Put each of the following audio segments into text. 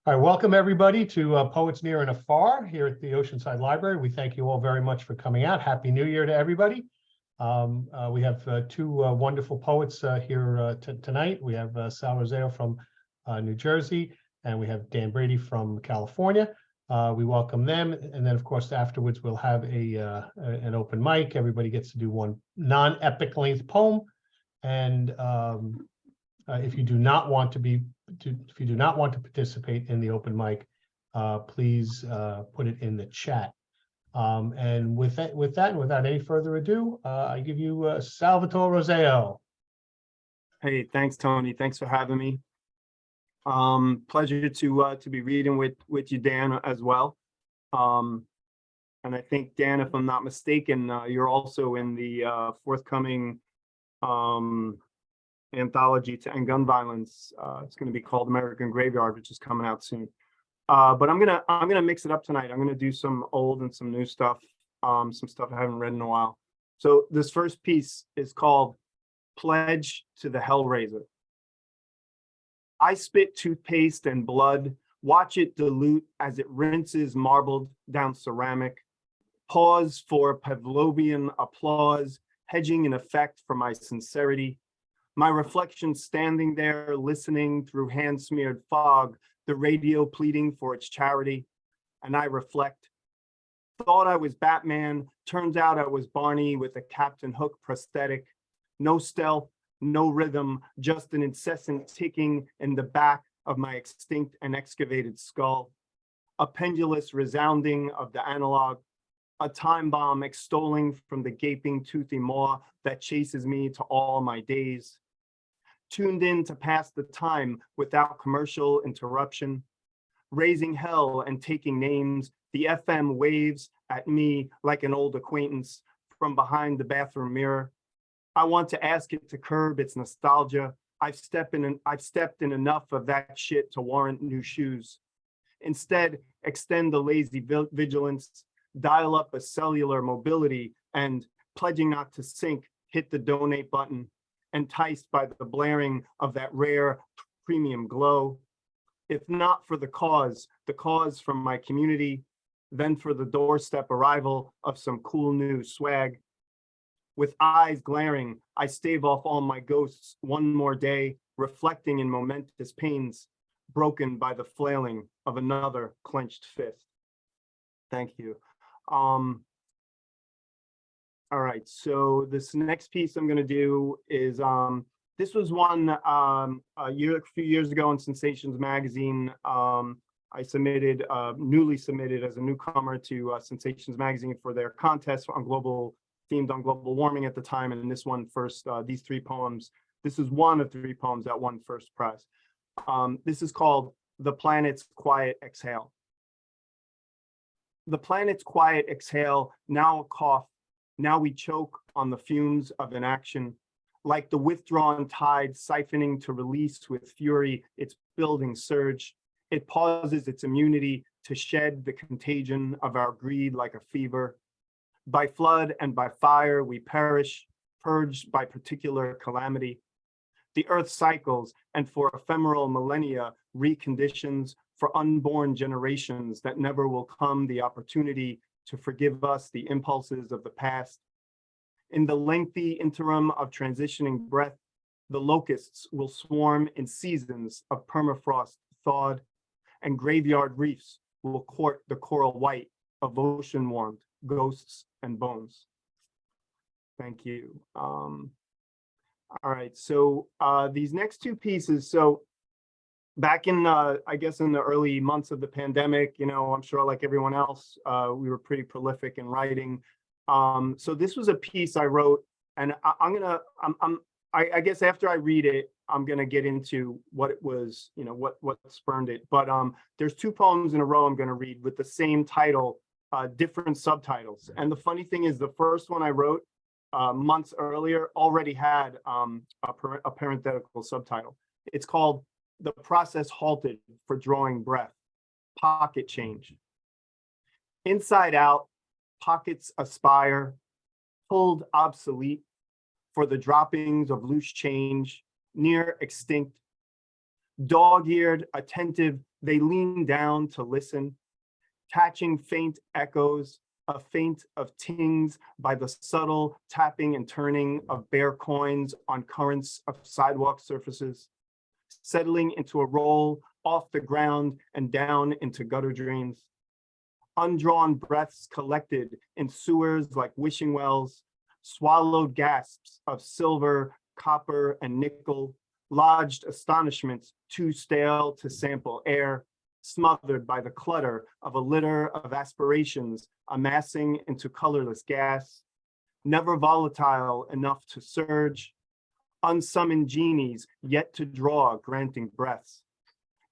All right, welcome everybody to Poets Near and Afar here at the Oceanside Library. We thank you all very much for coming out. Happy New Year to everybody. We have two wonderful poets here tonight. We have Sal Roseo from New Jersey, and we have Dan Brady from California. We welcome them, and then of course afterwards we'll have an open mic. Everybody gets to do one non-epic length poem, and if you do not want to participate in the open mic, please put it in the chat. And without any further ado, I give you Salvatore Roseo. Hey, thanks, Tony. Thanks for having me. Pleasure to be reading with you, Dan, as well. And I think, Dan, if I'm not mistaken, you're also in the forthcoming anthology to end gun violence. It's going to be called American Graveyard, which is coming out soon. But I'm gonna mix it up tonight. I'm gonna do some old and some new stuff, some stuff I haven't read in a while. So this first piece is called Pledge to the Hellraiser. I spit toothpaste and blood, watch it dilute as it rinses marbled down ceramic. Pause for Pavlovian applause, hedging an effect for my sincerity. My reflection standing there, listening through hand-smeared fog, the radio pleading for its charity. And I reflect. Thought I was Batman, turns out I was Barney with a Captain Hook prosthetic. No stealth, no rhythm, just an incessant ticking in the back of my extinct and excavated skull. A pendulous resounding of the analog, a time bomb extolling from the gaping toothy maw that chases me to all my days. Tuned in to pass the time without commercial interruption, raising hell and taking names, the FM waves at me like an old acquaintance from behind the bathroom mirror. I want to ask it to curb its nostalgia. I've stepped in enough of that shit to warrant new shoes. Instead, extend the lazy vigilance, dial up a cellular mobility, and pledging not to sink, hit the donate button. Enticed by the blaring of that rare premium glow. If not for the cause from my community, then for the doorstep arrival of some cool new swag. With eyes glaring, I stave off all my ghosts one more day, reflecting in momentous pains, broken by the flailing of another clenched fist. Thank you. All right, so this next piece I'm going to do is, this was one a few years ago in Sensations magazine. I newly submitted as a newcomer to Sensations magazine for their contest themed on global warming at the time. And this one first, these three poems, this is one of three poems that won first prize. This is called The Planet's Quiet Exhale. The planet's quiet exhale, now a cough. Now we choke on the fumes of inaction, like the withdrawn tide siphoning to release with fury its building surge. It pauses its immunity to shed the contagion of our greed like a fever. By flood and by fire we perish, purged by particular calamity. The earth cycles and for ephemeral millennia reconditions for unborn generations that never will come the opportunity to forgive us the impulses of the past. In the lengthy interim of transitioning breath, the locusts will swarm in seasons of permafrost thawed, and graveyard reefs will court the coral white of ocean-warmed ghosts and bones. Thank you. All right, so these next two pieces, so back in, I guess in the early months of the pandemic, I'm sure like everyone else, we were pretty prolific in writing. So this was a piece I wrote, and I guess after I read it, I'm gonna get into what it was, what spurned it. But there's two poems in a row I'm gonna read with the same title, different subtitles. And the funny thing is, the first one I wrote months earlier already had a parenthetical subtitle. It's called The Process Halted for Drawing Breath, Pocket Change. Inside out, pockets aspire, pulled obsolete for the droppings of loose change, near extinct. Dog-eared, attentive, They lean down to listen, catching faint echoes, a faint of tings by the subtle tapping and turning of bare coins on currents of sidewalk surfaces, settling into a roll off the ground and down into gutter drains. Undrawn breaths collected in sewers like wishing wells, swallowed gasps of silver, copper, and nickel, lodged astonishments too stale to sample air, smothered by the clutter of a litter of aspirations amassing into colorless gas, never volatile enough to surge, unsummoned genies yet to draw granting breaths.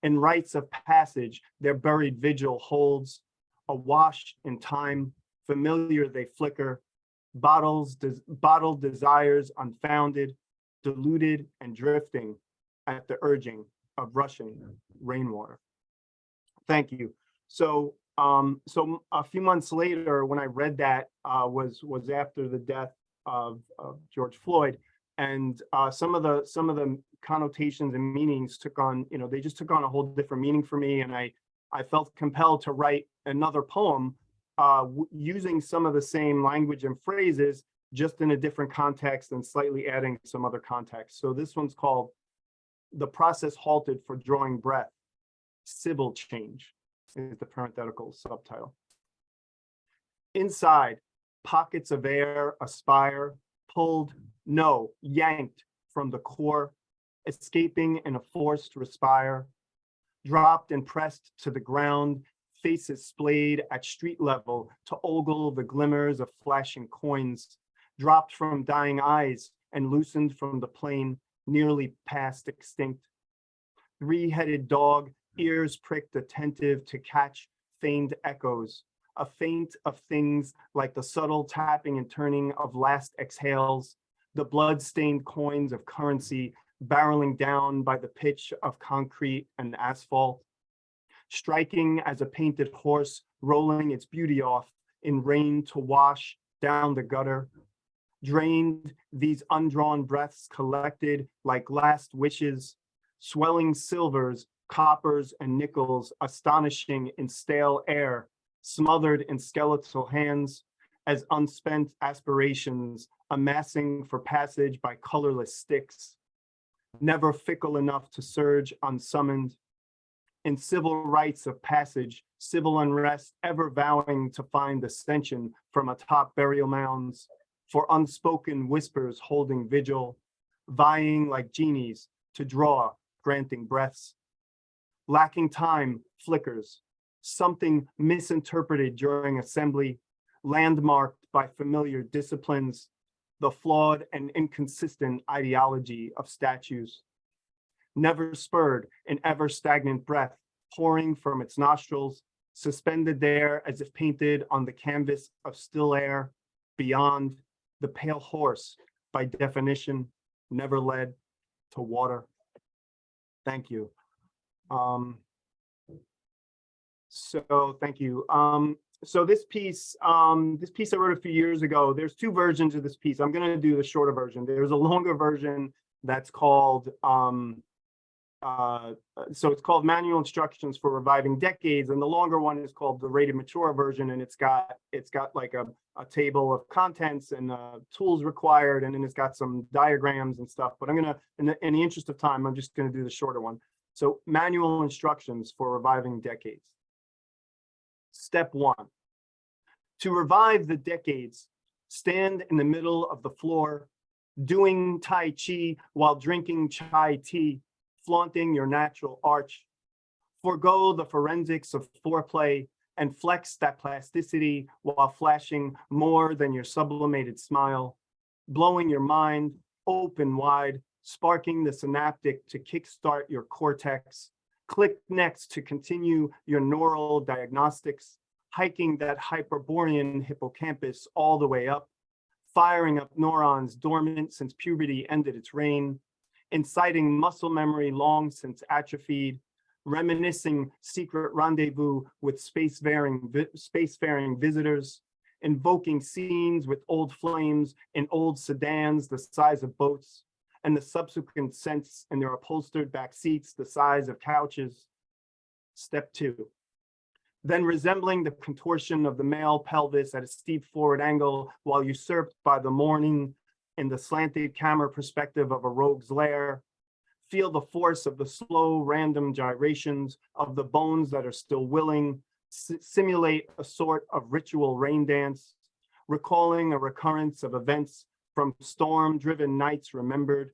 In rites of passage, their buried vigil holds, awash in time, familiar they flicker, bottled desires unfounded, diluted and drifting at the urging of rushing rainwater. Thank you. So a few months later, when I read that, was after the death of George Floyd, and some of the connotations and meanings took on, they just took on a whole different meaning for me, and I felt compelled to write another poem using some of the same language and phrases, just in a different context and slightly adding some other context. So this one's called "The Process Halted for Drawing Breath, Civil Change," is the parenthetical subtitle. Inside, pockets of air aspire, pulled, no, yanked from the core, escaping in a forced respire, dropped and pressed to the ground, faces splayed at street level to ogle the glimmers of flashing coins, dropped from dying eyes and loosened from the plain, nearly past extinct. Three-headed dog, ears pricked attentive to catch feigned echoes, a faint of things like the subtle tapping and turning of last exhales, the blood-stained coins of currency barreling down by the pitch of concrete and asphalt, striking as a painted horse rolling its beauty off in rain to wash down the gutter. Drained, these undrawn breaths collected like last wishes, swelling silvers, coppers, and nickels, astonishing in stale air, smothered in skeletal hands, as unspent aspirations amassing for passage by colorless sticks, never fickle enough to surge unsummoned. In civil rites of passage, civil unrest ever vowing to find ascension from atop burial mounds, for unspoken whispers holding vigil, vying like genies to draw granting breaths. Lacking time flickers, something misinterpreted during assembly, landmarked by familiar disciplines, the flawed and inconsistent ideology of statues. Never spurred, an ever stagnant breath pouring from its nostrils, suspended there as if painted on the canvas of still air, beyond the pale horse, by definition, never led to water. Thank you. Thank you. So this piece I wrote a few years ago. There's two versions of this piece. I'm going to do the shorter version. There's a longer version that's called, so it's called Manual Instructions for Reviving Decades, and the longer one is called the Rated Mature version, and it's got like a table of contents and tools required, and then it's got some diagrams and stuff. But I'm gonna, in the interest of time, I'm just gonna do the shorter one. So Manual Instructions for Reviving Decades. Step 1. To revive the decades, stand in the middle of the floor, doing Tai Chi while drinking chai tea, flaunting your natural arch. Forgo the forensics of foreplay and flex that plasticity while flashing more than your sublimated smile, blowing your mind open wide, sparking the synaptic to kickstart your cortex. Click next to continue your neural diagnostics, hiking that Hyperborean hippocampus all the way up, firing up neurons dormant since puberty ended its reign, inciting muscle memory long since atrophied, reminiscing secret rendezvous with spacefaring visitors, invoking scenes with old flames in old sedans the size of boats, and the subsequent scents in their upholstered back seats the size of couches, Step 2. Then resembling the contortion of the male pelvis at a steep forward angle while usurped by the morning in the slanted camera perspective of a rogue's lair, feel the force of the slow, random gyrations of the bones that are still willing, simulate a sort of ritual rain dance, recalling a recurrence of events from storm-driven nights remembered,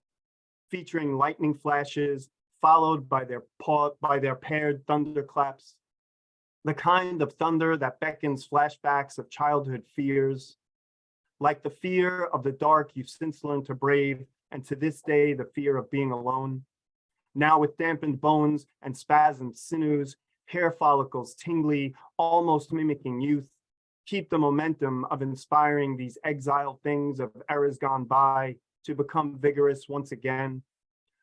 featuring lightning flashes followed by their paired thunderclaps, the kind of thunder that beckons flashbacks of childhood fears, like the fear of the dark you've since learned to brave, and to this day, the fear of being alone. Now with dampened bones and spasmed sinews, hair follicles tingly, almost mimicking youth, keep the momentum of inspiring these exiled things of eras gone by to become vigorous once again.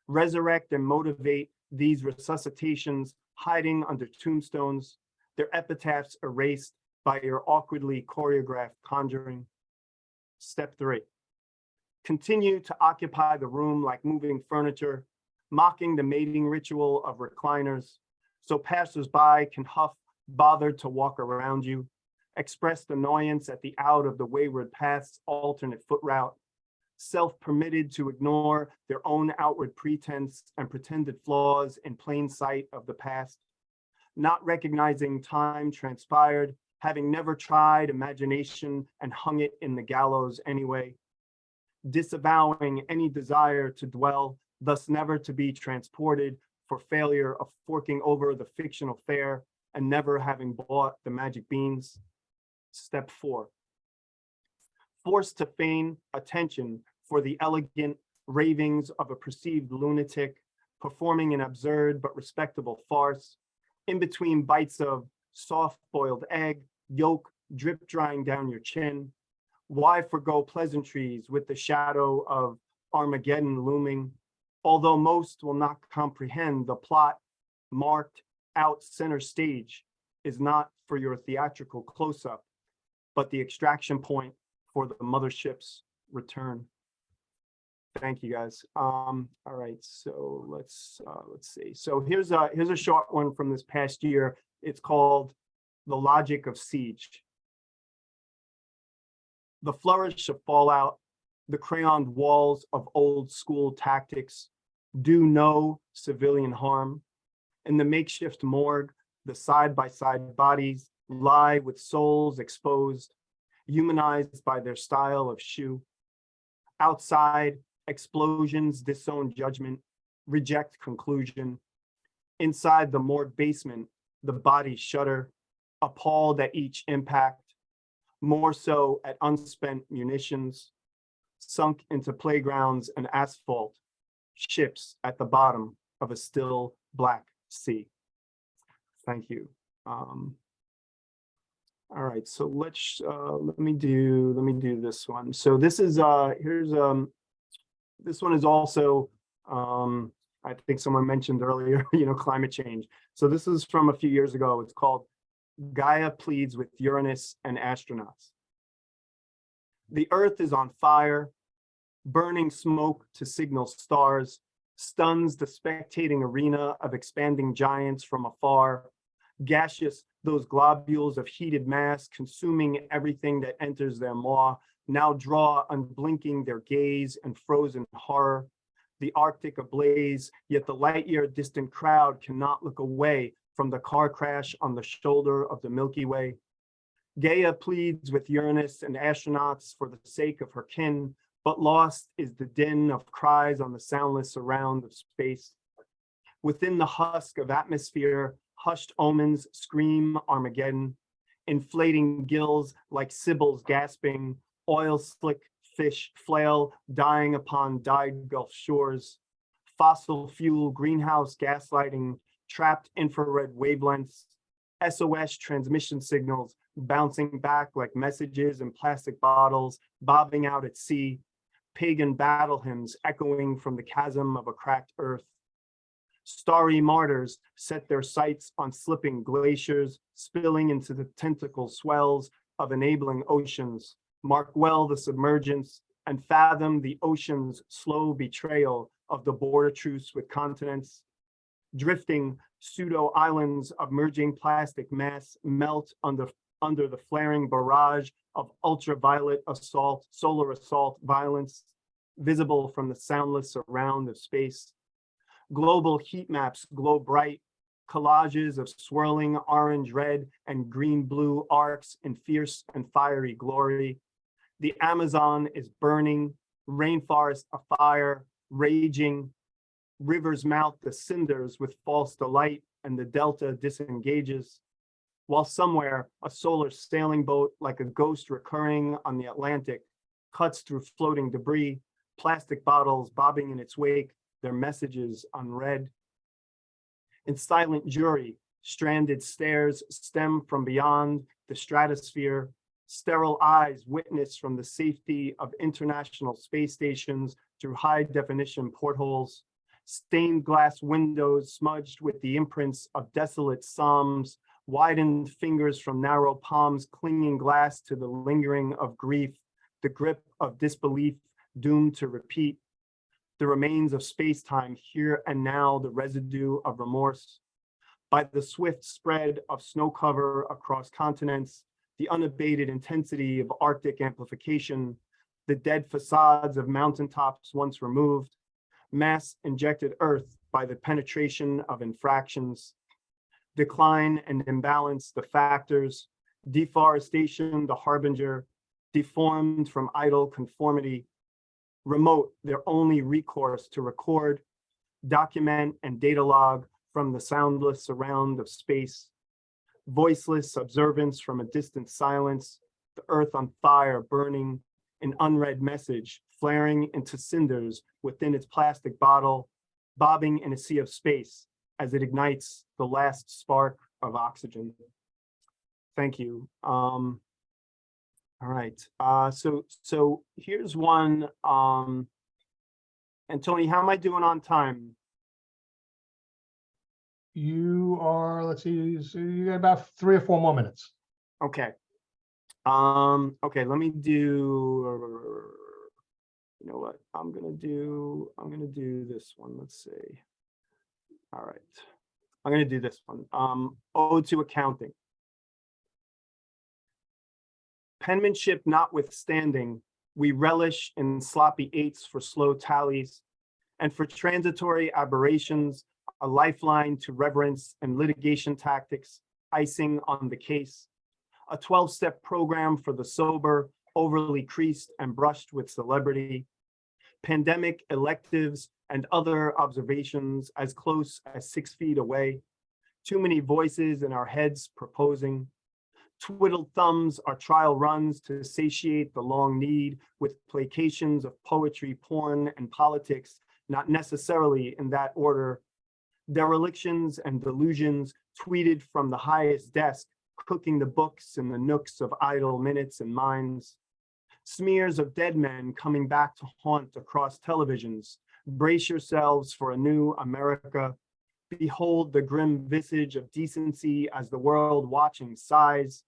Resurrect and motivate these resuscitations hiding under tombstones, their epitaphs erased by your awkwardly choreographed conjuring. Step 3. Continue to occupy the room like moving furniture, mocking the mating ritual of recliners, so passersby can huff, bothered to walk around you, expressed annoyance at the out of the wayward path's alternate foot route, self-permitted to ignore their own outward pretense and pretended flaws in plain sight of the past, not recognizing time transpired, having never tried imagination and hung it in the gallows anyway, disavowing any desire to dwell, thus never to be transported for failure of forking over the fictional fare and never having bought the magic beans. Step 4. Forced to feign attention for the elegant ravings of a perceived lunatic, performing an absurd but respectable farce, in between bites of soft-boiled egg, yolk drip drying down your chin. Why forgo pleasantries with the shadow of Armageddon looming? Although most will not comprehend the plot marked out center stage is not for your theatrical close-up, but the extraction point for the mothership's return. Thank you, guys. All right, so let's see. So here's a short one from this past year. It's called "The Logic of Siege." The flourish of fallout, the crayoned walls of old school tactics do no civilian harm. In the makeshift morgue, the side-by-side bodies lie with souls exposed, humanized by their style of shoe. Outside, explosions disown judgment, reject conclusion. Inside the morgue basement, the bodies shudder, appalled at each impact, more so at unspent munitions, sunk into playgrounds and asphalt, ships at the bottom of a still black sea. Thank you. All right, so let me do this one. So this is this one is also I think someone mentioned earlier, climate change. So this is from a few years ago. It's called "Gaia Pleads with Uranus and Astronauts." The Earth is on fire, burning smoke to signal stars, stuns the spectating arena of expanding giants from afar, gaseous those globules of heated mass consuming everything that enters their maw, now draw unblinking their gaze and frozen horror. The Arctic ablaze, yet the light-year distant crowd cannot look away from the car crash on the shoulder of the Milky Way. Gaia pleads with Uranus and astronauts for the sake of her kin, but lost is the din of cries on the soundless surround of space. Within the husk of atmosphere, hushed omens scream Armageddon, inflating gills like sibyls gasping, oil slick fish flail dying upon dyed Gulf shores, fossil fuel greenhouse gaslighting, trapped infrared wavelengths, SOS transmission signals bouncing back like messages in plastic bottles, bobbing out at sea, pagan battle hymns echoing from the chasm of a cracked earth. Starry martyrs set their sights on slipping glaciers, spilling into the tentacle swells of enabling oceans, mark well the submergence, and fathom the ocean's slow betrayal of the border truce with continents. Drifting pseudo islands of merging plastic mass melt under the flaring barrage of ultraviolet assault, solar assault violence, visible from the soundless surround of space. Global heat maps glow bright, collages of swirling orange, red, and green blue arcs in fierce and fiery glory. The Amazon is burning, rainforest afire, raging, rivers mount the cinders with false delight, and the delta disengages, while somewhere a solar sailing boat, like a ghost recurring on the Atlantic, cuts through floating debris, plastic bottles bobbing in its wake, their messages unread. In silent jury, stranded stares stem from beyond the stratosphere, sterile eyes witness from the safety of international space stations through high-definition portholes, stained glass windows smudged with the imprints of desolate psalms, widened fingers from narrow palms clinging glass to the lingering of grief, the grip of disbelief doomed to repeat, the remains of space-time here and now, the residue of remorse. By the swift spread of snow cover across continents, the unabated intensity of Arctic amplification, the dead facades of mountaintops once removed, mass injected earth by the penetration of infractions, decline and imbalance, the factors, deforestation, the harbinger, deformed from idle conformity, remote, their only recourse to record, document, and data log from the soundless surround of space, voiceless observance from a distant silence, the earth on fire burning, an unread message flaring into cinders within its plastic bottle, bobbing in a sea of space as it ignites the last spark of oxygen. Thank you. All right, so here's one. And Tony, how am I doing on time? You are, let's see, so you got about 3 or 4 more minutes. Okay. Okay, let me do, you know what, I'm gonna do this one, let's see. All right, I'm gonna do this one. Ode to Accounting. Penmanship notwithstanding, we relish in sloppy eights for slow tallies, and for transitory aberrations, a lifeline to reverence and litigation tactics, icing on the case, a 12-step program for the sober, overly creased and brushed with celebrity, pandemic electives and other observations as close as 6 feet away, too many voices in our heads proposing, twiddled thumbs are trial runs to satiate the long need with placations of poetry, porn, and politics, not necessarily in that order, derelictions and delusions tweeted from the highest desk, cooking the books in the nooks of idle minutes and minds, smears of dead men coming back to haunt across televisions, brace yourselves for a new America, behold the grim visage of decency as the world watching sighs,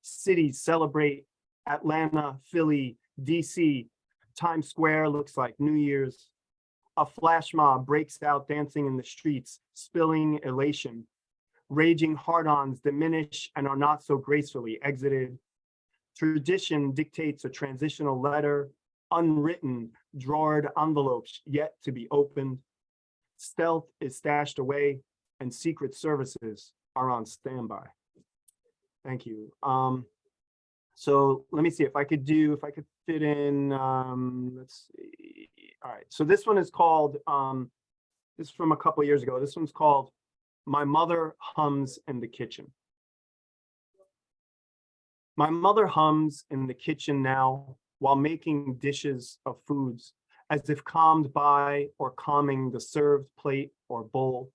cities celebrate, Atlanta, Philly, DC, Times Square looks like New Year's, a flash mob breaks out dancing in the streets, spilling elation, raging hard-ons diminish and are not so gracefully exited, tradition dictates a transitional letter, unwritten, drawered envelopes yet to be opened, stealth is stashed away, and secret services are on standby. Thank you. So let me see if I could fit in, let's see. All right, so this one is called, this is from a couple of years ago. This one's called My Mother Hums in the Kitchen. My mother hums in the kitchen now while making dishes of foods, as if calmed by or calming the served plate or bowl.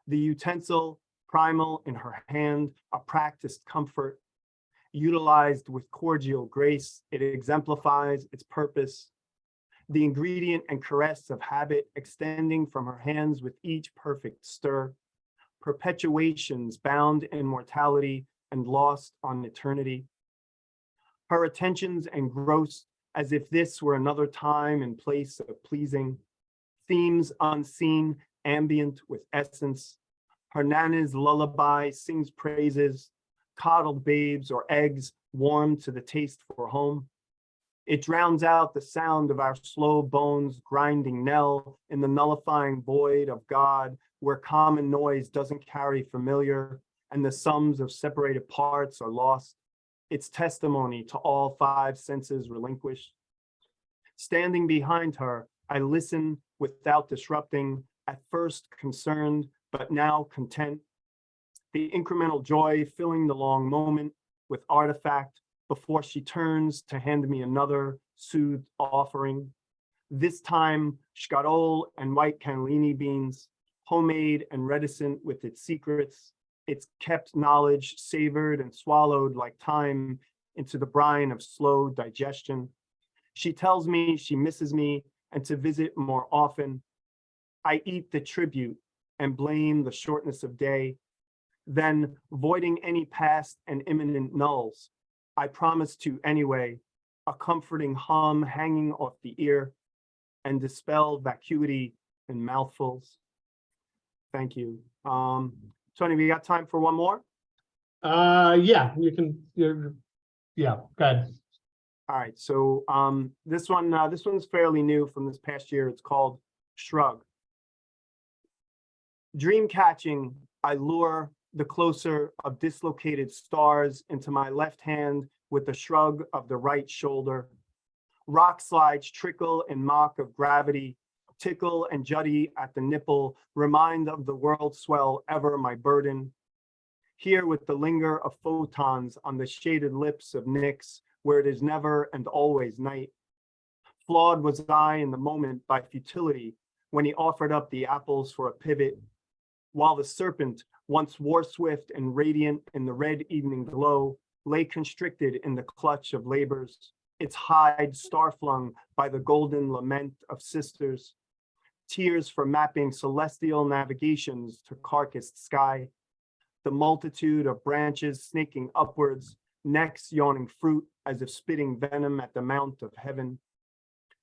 The utensil, primal in her hand, a practiced comfort, utilized with cordial grace, it exemplifies its purpose. The ingredient and caress of habit extending from her hands with each perfect stir, perpetuations bound in mortality and lost on eternity. Her attentions engrossed as if this were another time and place of pleasing, themes unseen ambient with essence. Her nana's lullaby sings praises, coddled babes or eggs warm to the taste for home. It drowns out the sound of our slow bones grinding knell in the nullifying void of God, where common noise doesn't carry familiar and the sums of separated parts are lost. Its testimony to all five senses relinquished. Standing behind her, I listen without disrupting, at first concerned, but now content. The incremental joy filling the long moment with artifact before she turns to hand me another soothed offering. This time, scarole and white cannellini beans, homemade and reticent with its secrets, its kept knowledge savored and swallowed like time into the brine of slow digestion. She tells me she misses me and to visit more often. I eat the tribute and blame the shortness of day. Then, voiding any past and imminent nulls, I promise to anyway, a comforting hum hanging off the ear and dispel vacuity in mouthfuls. Thank you. Tony, we got time for one more? Yeah, you can, yeah, go ahead. All right, so this one's fairly new from this past year. It's called Shrug. Dream catching, I lure the closer of dislocated stars into my left hand with a shrug of the right shoulder. Rock slides trickle and mock of gravity, tickle and jutty at the nipple, remind of the world swell ever my burden. Here with the linger of photons on the shaded lips of Nyx, where it is never and always night. Flawed was I in the moment by futility when he offered up the apples for a pivot, while the serpent, once war swift and radiant in the red evening glow, lay constricted in the clutch of labors, its hide star-flung by the golden lament of sisters, tears for mapping celestial navigations to carcassed sky, the multitude of branches snaking upwards, necks yawning fruit as if spitting venom at the mount of heaven.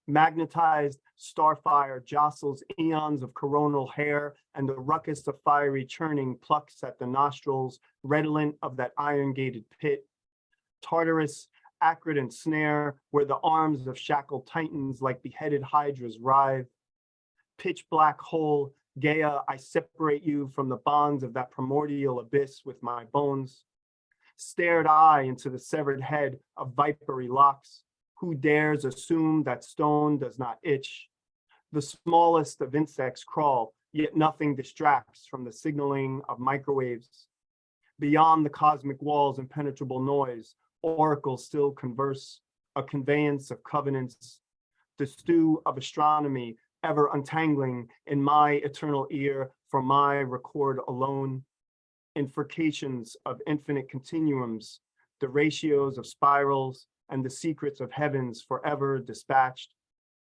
Magnetized starfire jostles eons of coronal hair, and the ruckus of fiery churning plucks at the nostrils, redolent of that iron-gated pit. Tartarus, acrid and snare, where the arms of shackled titans like beheaded hydras writhe. Pitch black hole, Gaia, I separate you from the bonds of that primordial abyss with my bones. Stared I into the severed head of vipery locks. Who dares assume that stone does not itch? The smallest of insects crawl, yet nothing distracts from the signaling of microwaves. Beyond the cosmic wall's impenetrable noise, oracles still converse, a conveyance of covenants. The stew of astronomy ever untangling in my eternal ear for my record alone. Infurcations of infinite continuums, the ratios of spirals, and the secrets of heavens forever dispatched.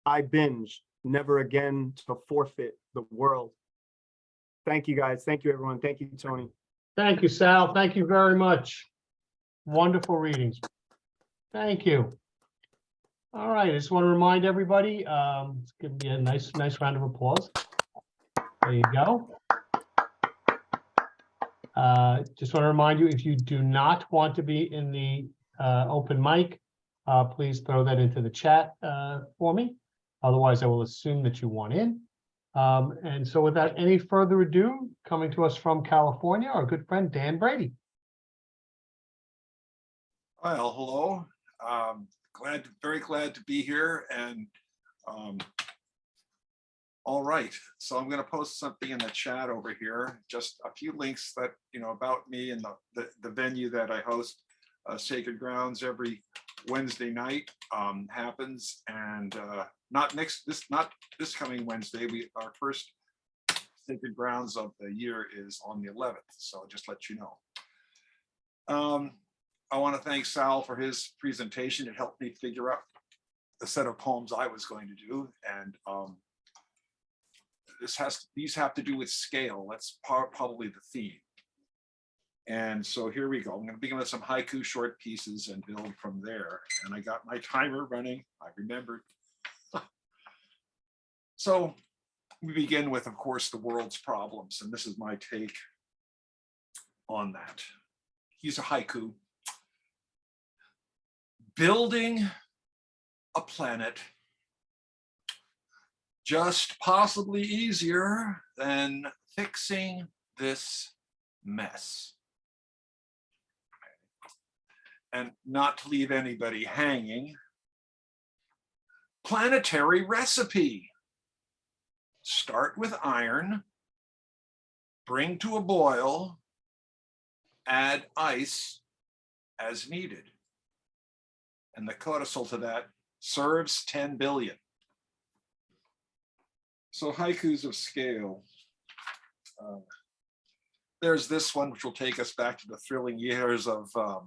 I binge, never again to forfeit the world. Thank you, guys. Thank you, everyone. Thank you, Tony. Thank you, Sal. Thank you very much. Wonderful readings. Thank you. All right, I just want to remind everybody, let's give me a nice round of applause. There you go. Just want to remind you, if you do not want to be in the open mic, please throw that into the chat for me. Otherwise, I will assume that you want in. And so without any further ado, coming to us from California, our good friend, Dan Brady. Well, hello. Very glad to be here. And all right, so I'm going to post something in the chat over here, just a few links that, about me and the venue that I host, Sacred Grounds, every Wednesday night happens, and not this coming Wednesday. Our first Sacred Grounds of the year is on the 11th, so I'll just let you know. I want to thank Sal for his presentation. It helped me figure out the set of poems I was going to do, and these have to do with scale. That's probably the theme. And so here we go. I'm going to begin with some haiku short pieces and build from there. And I got my timer running. I remembered. So We begin with, of course, the world's problems, and this is my take on that. Here's a haiku. Building a planet just possibly easier than fixing this mess. And not to leave anybody hanging, planetary recipe. Start with iron, bring to a boil, add ice as needed. And the codicil to that serves 10 billion. So haikus of scale. There's this one, which will take us back to the thrilling years of God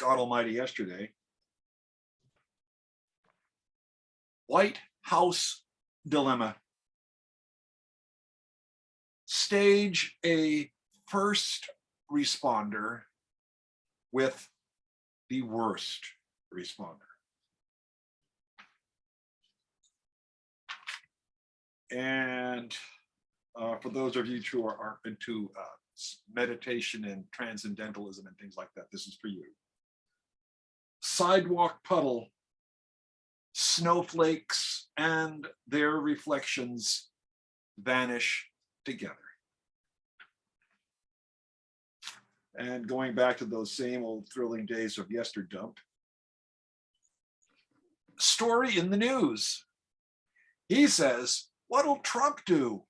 Almighty Yesterday. White House dilemma. Stage a first responder with the worst responder. And for those of you who are into meditation and transcendentalism and things like that, this is for you. Sidewalk puddle, snowflakes and their reflections vanish together. And going back to those same old thrilling days of yesterdump. Story in the news. He says, what'll Trump do?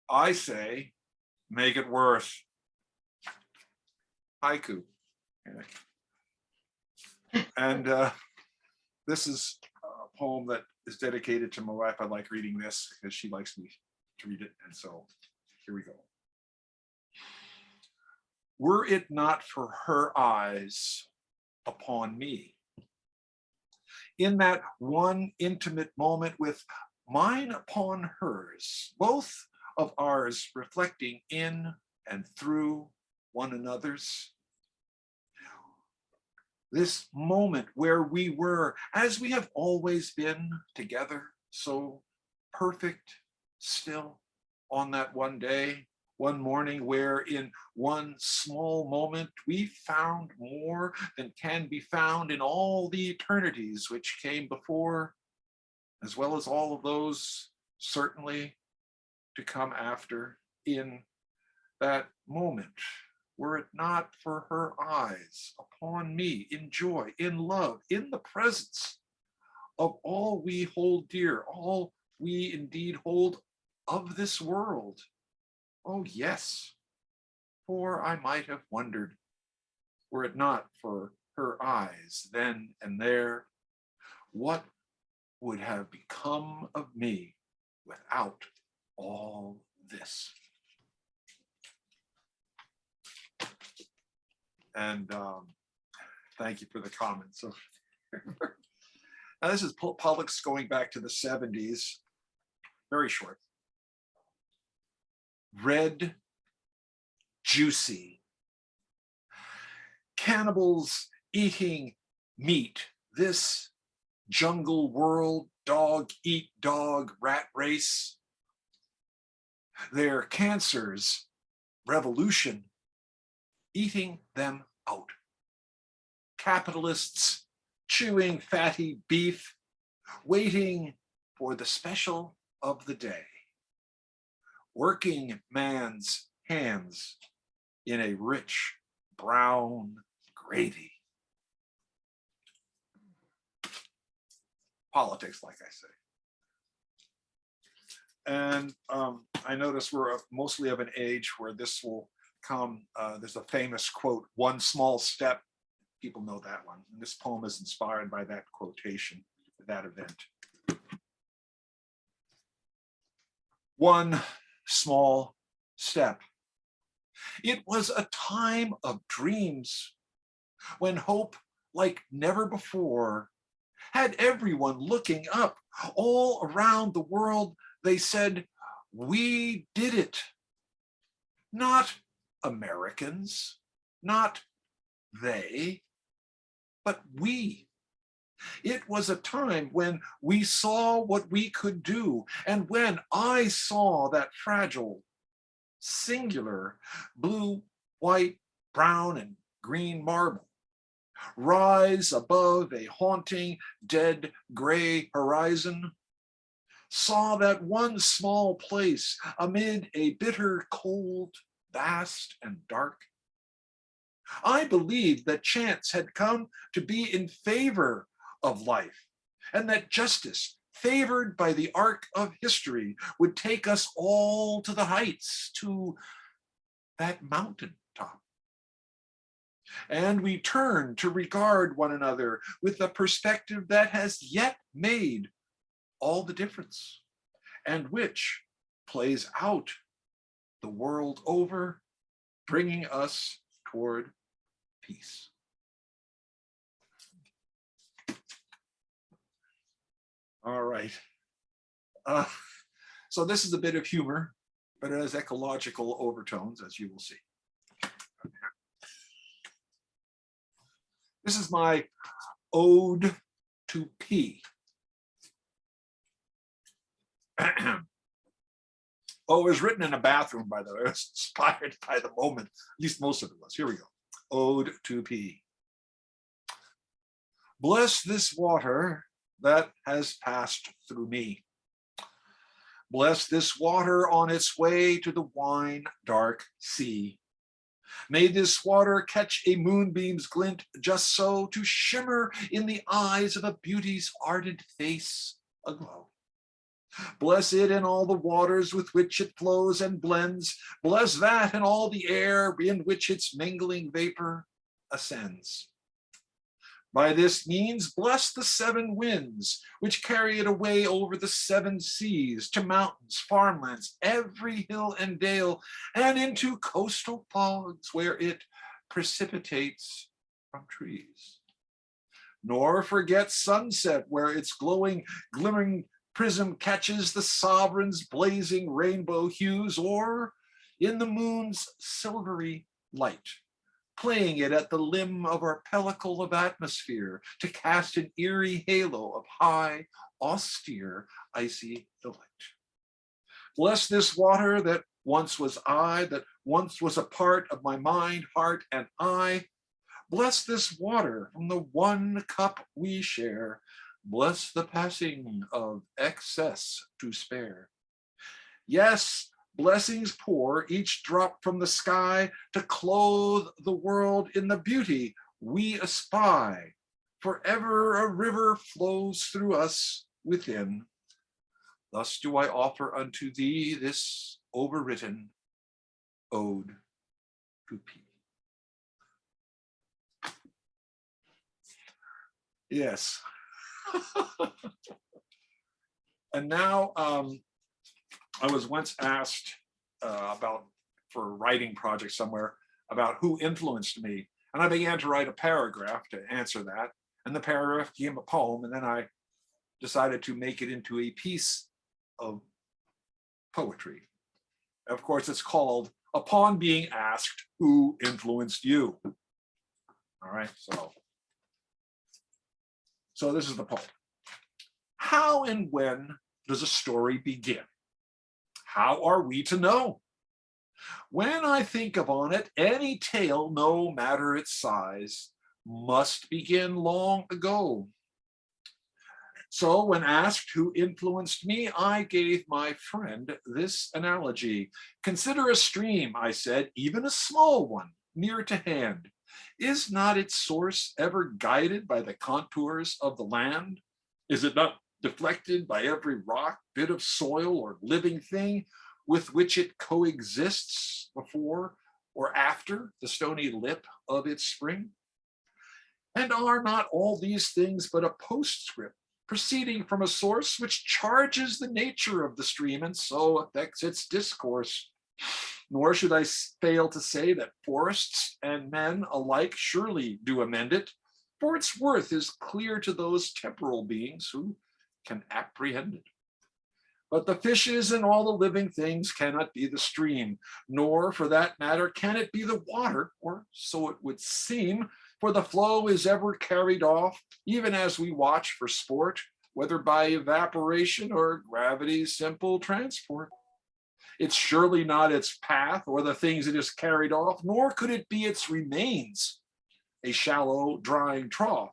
I say, make it worse. Haiku. And this is a poem that is dedicated to my wife. I like reading this because she likes me to read it. And so here we go. Were it not for her eyes upon me, in that one intimate moment with mine upon hers, both of ours reflecting in and through one another's, this moment where we were, as we have always been together, so perfect still on that one day, one morning, where in one small moment we found more than can be found in all the eternities which came before, as well as all of those certainly to come after. In that moment, were it not for her eyes upon me, in joy, in love, in the presence of all we hold dear, all we indeed hold of this world. Oh yes, for I might have wondered, were it not for her eyes then and there, what would have become of me without all this? And thank you for the comments. So now this is Pollock's going back to the 70s, very short. Red, juicy. Cannibals eating meat. This jungle world, dog eat dog rat race. Their cancers, revolution, eating them out. Capitalists chewing fatty beef, waiting for the special of the day. Working man's hands in a rich brown gravy. Politics, like I say. And I notice we're mostly of an age where this will come. There's a famous quote, one small step. People know that one. And this poem is inspired by that quotation, that event. One small step. It was a time of dreams when hope, like never before, had everyone looking up. All around the world, they said, we did it. Not Americans, not they, but we. It was a time when we saw what we could do, and when I saw that fragile, singular blue, white, brown, and green marble rise above a haunting, dead gray horizon, saw that one small place amid a bitter cold, vast and dark. I believed that chance had come to be in favor of life, and that justice, favored by the arc of history, would take us all to the heights, to that mountaintop. And we turned to regard one another with a perspective that has yet made all the difference, and which plays out the world over, bringing us toward peace. All right. So this is a bit of humor, but it has ecological overtones, as you will see. This is my ode to pee. Oh, it was written in a bathroom, by the way. It was inspired by the moment. At least most of it was. Here we go. Ode to pee. Bless this water that has passed through me. Bless this water on its way to the wine dark sea. May this water catch a moonbeam's glint just so to shimmer in the eyes of a beauty's ardent face aglow. Bless it and all the waters with which it flows and blends. Bless that and all the air in which its mingling vapor ascends. By this means, bless the seven winds, which carry it away over the seven seas, to mountains, farmlands, every hill and dale, and into coastal fogs where it precipitates from trees. Nor forget sunset, where its glowing, glimmering prism catches the sovereign's blazing rainbow hues, or in the moon's silvery light, playing it at the limb of our pellicle of atmosphere to cast an eerie halo of high, austere, icy delight. Bless this water that once was I, that once was a part of my mind, heart, and eye. Bless this water from the one cup we share. Bless the passing of excess to spare. Yes, blessings pour, each drop from the sky, to clothe the world in the beauty we espy. Forever a river flows through us within. Thus do I offer unto thee this overwritten ode to pee. Yes. And now, I was once asked for a writing project somewhere about who influenced me. And I began to write a paragraph to answer that. And the paragraph became a poem. And then I decided to make it into a piece of poetry. Of course, it's called Upon Being Asked Who Influenced You. All right, so this is the poem. How and when does a story begin? How are we to know? When I think upon it, any tale, no matter its size, must begin long ago. So when asked who influenced me, I gave my friend this analogy. Consider a stream, I said, even a small one, near to hand. Is not its source ever guided by the contours of the land? Is it not deflected by every rock, bit of soil, or living thing with which it coexists before or after the stony lip of its spring? And are not all these things but a postscript proceeding from a source which charges the nature of the stream and so affects its discourse? Nor should I fail to say that forests and men alike surely do amend it, for its worth is clear to those temporal beings who can apprehend it. But the fishes and all the living things cannot be the stream, nor for that matter can it be the water, or so it would seem, For the flow is ever carried off, even as we watch for sport, whether by evaporation or gravity's simple transport. It's surely not its path or the things it is carried off, nor could it be its remains, a shallow drying trough.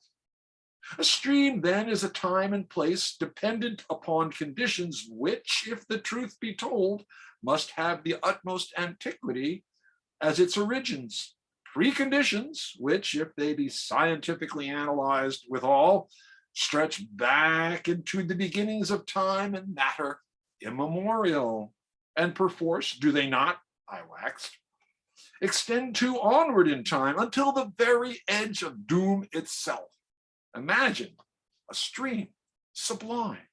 A stream then is a time and place dependent upon conditions which, if the truth be told, must have the utmost antiquity as its origins. Preconditions which, if they be scientifically analyzed withal, stretch back into the beginnings of time and matter immemorial. And perforce, do they not, I waxed, extend to onward in time until the very edge of doom itself. Imagine a stream sublime.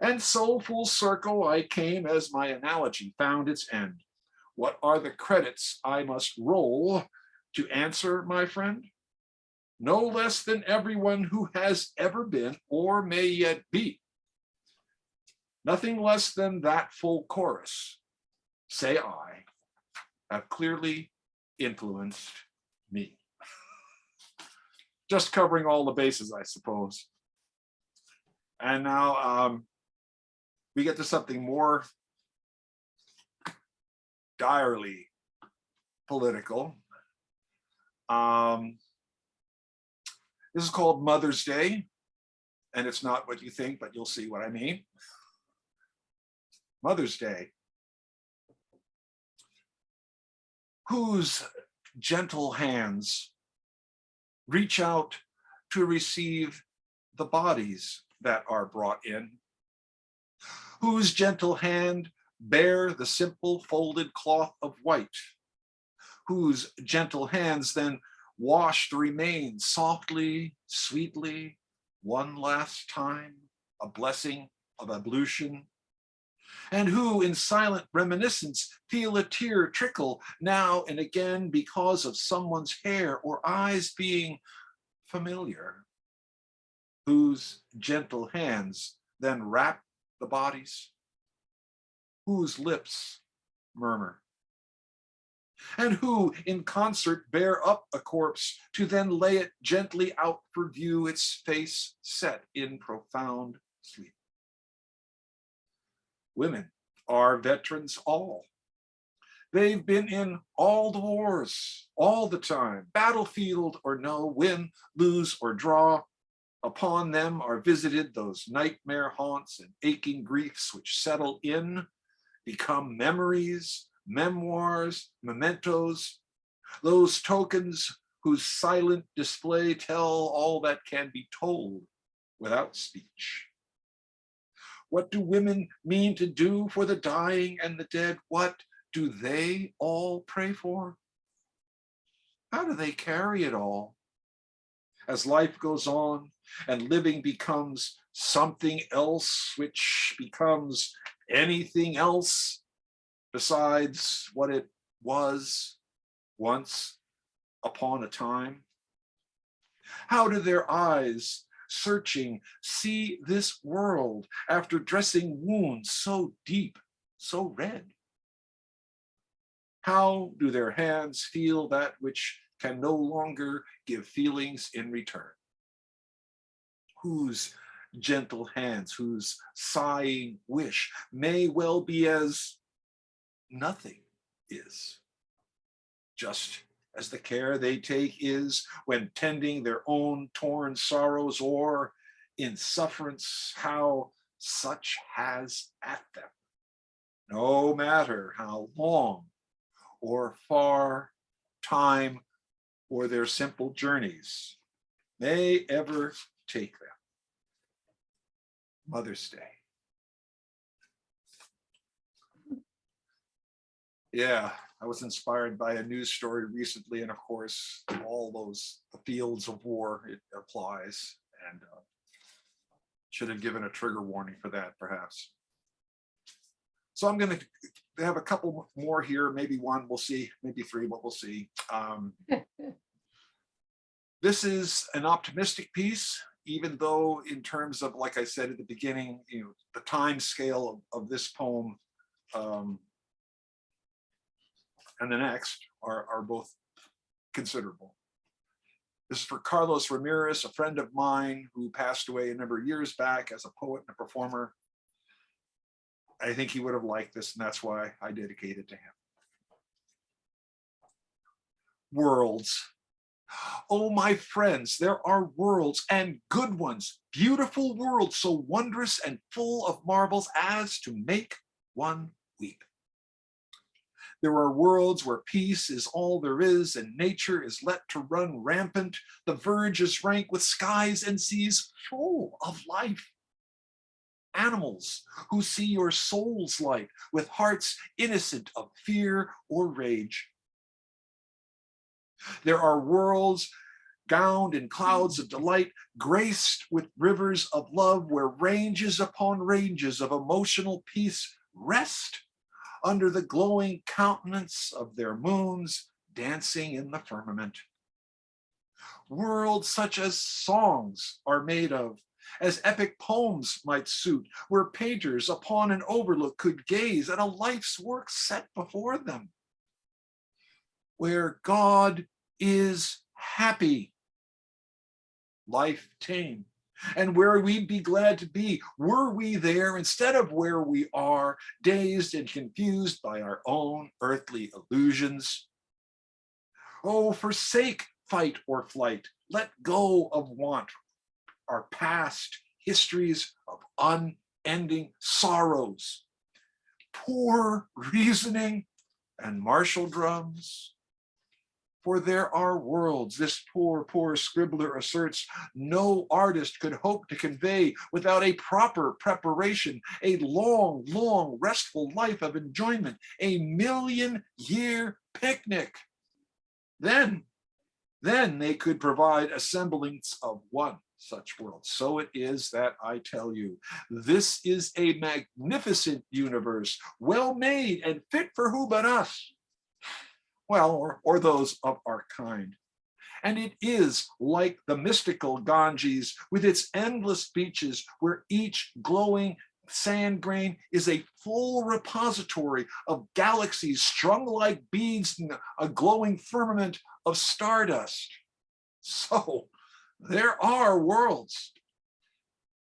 And so full circle I came as my analogy found its end. What are the credits I must roll to answer, my friend? No less than everyone who has ever been or may yet be. Nothing less than that full chorus, say I, have clearly influenced me. Just covering all the bases, I suppose. And now we get to something more direly political. This is called Mother's Day, and it's not what you think, but you'll see what I mean. Mother's Day. Whose gentle hands reach out to receive the bodies that are brought in? Whose gentle hand bear the simple folded cloth of white? Whose gentle hands then wash the remains softly, sweetly, one last time, a blessing of ablution? And who in silent reminiscence feel a tear trickle now and again because of someone's hair or eyes being familiar? Whose gentle hands then wrap the bodies? Whose lips murmur? And who in concert bear up a corpse to then lay it gently out for view, its face set in profound sleep? Women are veterans all. They've been in all the wars, all the time, battlefield or no, win, lose, or draw. Upon them are visited those nightmare haunts and aching griefs which settle in, become memories, memoirs, mementos, those tokens whose silent display tell all that can be told without speech. What do women mean to do for the dying and the dead? What do they all pray for? How do they carry it all? As life goes on and living becomes something else, which becomes anything else besides what it was once upon a time? How do their eyes, searching, see this world after dressing wounds so deep, so red? How do their hands feel that which can no longer give feelings in return? Whose gentle hands, whose sighing wish may well be as nothing is, just as the care they take is when tending their own torn sorrows, or in sufferance how such has at them, no matter how long or far time or their simple journeys may ever take them. Mother's Day. Yeah, I was inspired by a news story recently, and of course, all those fields of war, it applies, and should have given a trigger warning for that, perhaps. So I'm going to have a couple more here, maybe one, we'll see, maybe three, but we'll see. This is an optimistic piece, even though in terms of, like I said at the beginning, the time scale of this poem and the next are both considerable. This is for Carlos Ramirez, a friend of mine who passed away a number of years back as a poet and a performer. I think he would have liked this, and that's why I dedicate it to him. Worlds. Oh, my friends, there are worlds, and good ones, beautiful worlds, so wondrous and full of marvels as to make one weep. There are worlds where peace is all there is, and nature is let to run rampant. The verge is rank with skies and seas full of life. Animals who see your soul's light with hearts innocent of fear or rage. There are worlds gowned in clouds of delight, graced with rivers of love, where ranges upon ranges of emotional peace rest under the glowing countenance of their moons dancing in the firmament. Worlds such as songs are made of, as epic poems might suit, where painters upon an overlook could gaze at a life's work set before them. Where God is happy, life tame, and where we'd be glad to be were we there instead of where we are, dazed and confused by our own earthly illusions. Oh, forsake fight or flight, let go of want, our past histories of unending sorrows, poor reasoning and martial drums. For there are worlds, this poor scribbler asserts, no artist could hope to convey without a proper preparation, a long, restful life of enjoyment, a million-year picnic. Then they could provide a semblance of one such world. So it is that I tell you, this is a magnificent universe, well made and fit for who but us? Well, or those of our kind. And it is like the mystical Ganges with its endless beaches, where each glowing sand grain is a full repository of galaxies strung like beads in a glowing firmament of stardust. So there are worlds.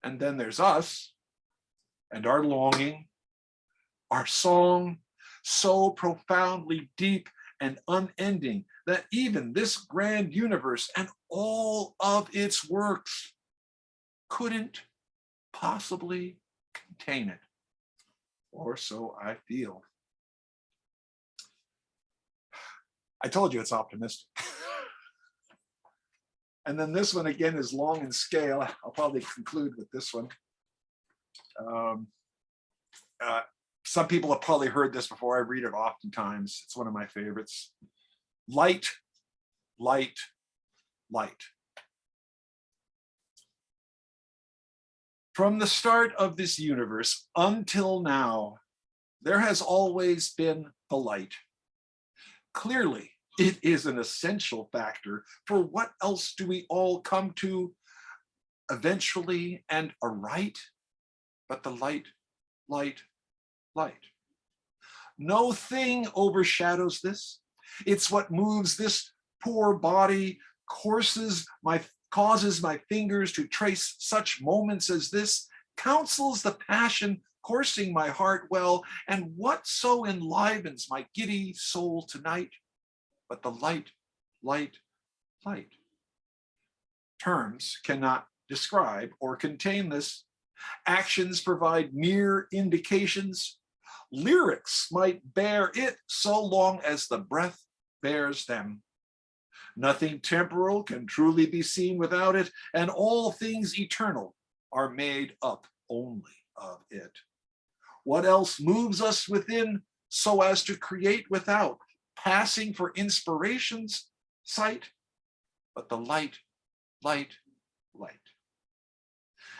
And then there's us and our longing, our song, so profoundly deep and unending that even this grand universe and all of its works couldn't possibly contain it, or so I feel. I told you it's optimistic. And then this one again is long in scale. I'll probably conclude with this one. Some people have probably heard this before. I read it oftentimes. It's one of my favorites. Light, light, light. From the start of this universe until now, there has always been the light. Clearly, it is an essential factor, for what else do we all come to eventually and aright but the light, light, light. No thing overshadows this. It's what moves this poor body, causes my fingers to trace such moments as this, counsels the passion coursing my heart well, and what so enlivens my giddy soul tonight but the light, light, light. Terms cannot describe or contain this. Actions provide mere indications. Lyrics might bear it so long as the breath bears them. Nothing temporal can truly be seen without it, and all things eternal are made up only of it. What else moves us within so as to create without, passing for inspiration's sight, but the light, light, light.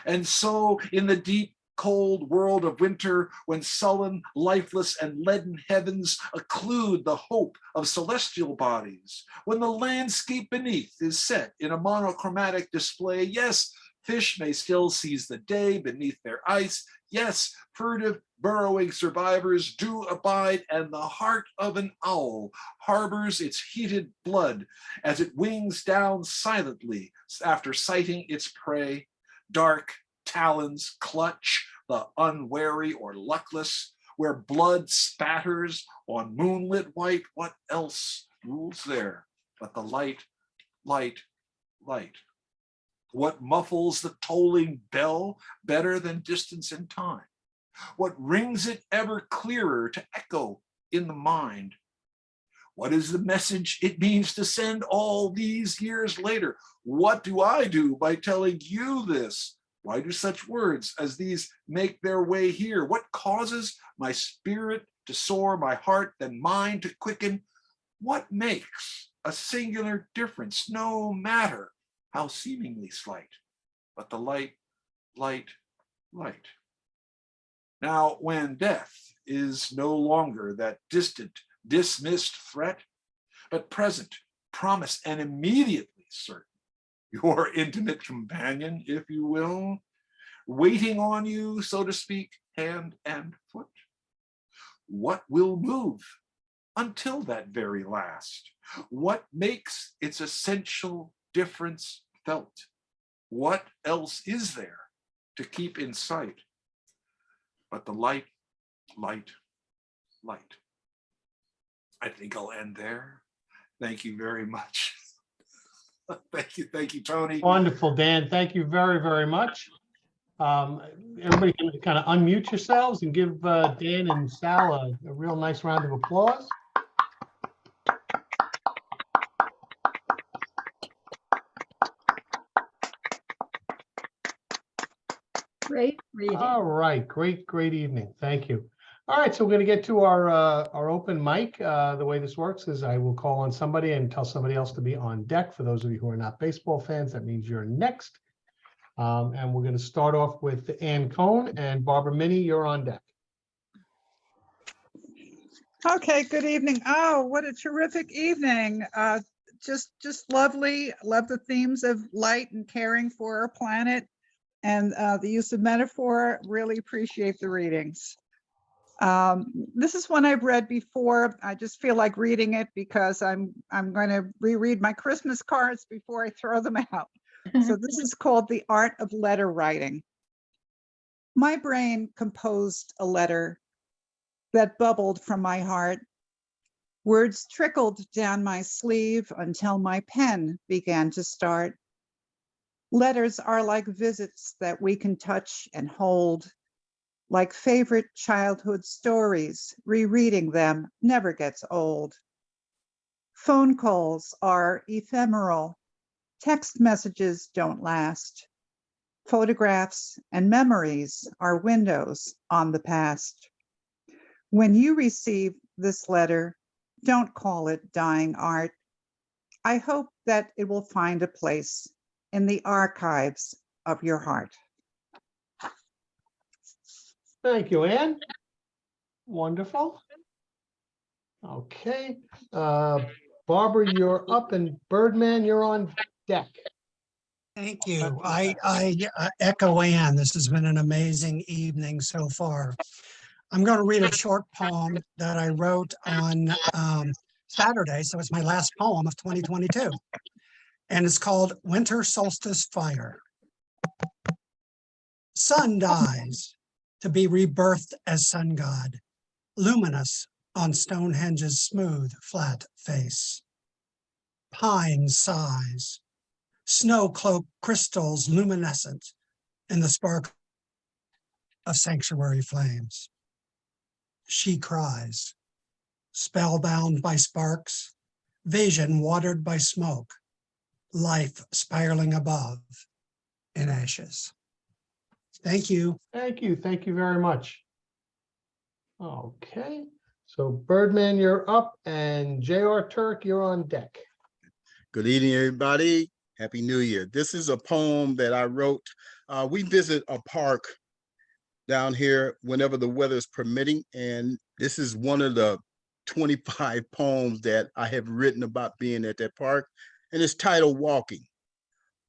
And so in the deep, cold world of winter, when sullen, lifeless, and leaden heavens occlude the hope of celestial bodies, when the landscape beneath is set in a monochromatic display, yes, fish may still seize the day beneath their ice. Yes, furtive burrowing survivors do abide, and the heart of an owl harbors its heated blood as it wings down silently after sighting its prey. Dark talons clutch the unwary or luckless, where blood spatters on moonlit white. What else rules there but the light, light, light? What muffles the tolling bell better than distance and time? What rings it ever clearer to echo in the mind? What is the message it means to send all these years later? What do I do by telling you this? Why do such words as these make their way here? What causes my spirit to soar, my heart then mine to quicken? What makes a singular difference, no matter how seemingly slight, but the light, light, light? Now, when death is no longer that distant, dismissed threat, but present, promised, and immediately certain, your intimate companion, if you will, waiting on you, so to speak, hand and foot, what will move until that very last? What makes its essential difference felt? What else is there to keep in sight but the light, light, light? I think I'll end there. Thank you very much. Thank you, Tony. Wonderful, Dan. Thank you very, very much. Everybody can kind of unmute yourselves and give Dan and Sal a real nice round of applause. Great reading. All right, great evening. Thank you. All right, so we're going to get to our open mic. The way this works is I will call on somebody and tell somebody else to be on deck. For those of you who are not baseball fans, that means you're next. And we're going to start off with Ann Cohn and Barbara Minnie. You're on deck. Okay, good evening. Oh, what a terrific evening. Just lovely. Love the themes of light and caring for our planet and the use of metaphor. Really appreciate the readings. This is one I've read before. I just feel like reading it because I'm going to reread my Christmas cards before I throw them out. So this is called The Art of Letter Writing. My brain composed a letter that bubbled from my heart. Words trickled down my sleeve until my pen began to start. Letters are like visits that we can touch and hold, like favorite childhood stories. Rereading them never gets old. Phone calls are ephemeral. Text messages don't last. Photographs and memories are windows on the past. When you receive this letter, don't call it dying art. I hope that it will find a place in the archives of your heart. Thank you, Ann. Wonderful. Okay. Barbara, you're up, and Birdman, you're on deck. Thank you. I echo Ann. This has been an amazing evening so far. I'm going to read a short poem that I wrote on Saturday, so it's my last poem of 2022. And it's called Winter Solstice Fire. Sun dies to be rebirthed as sun god, luminous on Stonehenge's smooth, flat face. Pine sighs, snow-cloaked crystals luminescent in the spark of sanctuary flames. She cries, spellbound by sparks, vision watered by smoke, life spiraling above in ashes. Thank you. Thank you. Thank you very much. Okay. So Birdman, you're up, and J.R. Turk, you're on deck. Good evening, everybody. Happy New Year. This is a poem that I wrote. We visit a park down here whenever the weather is permitting, and this is one of the 25 poems that I have written about being at that park, and it's titled Walking.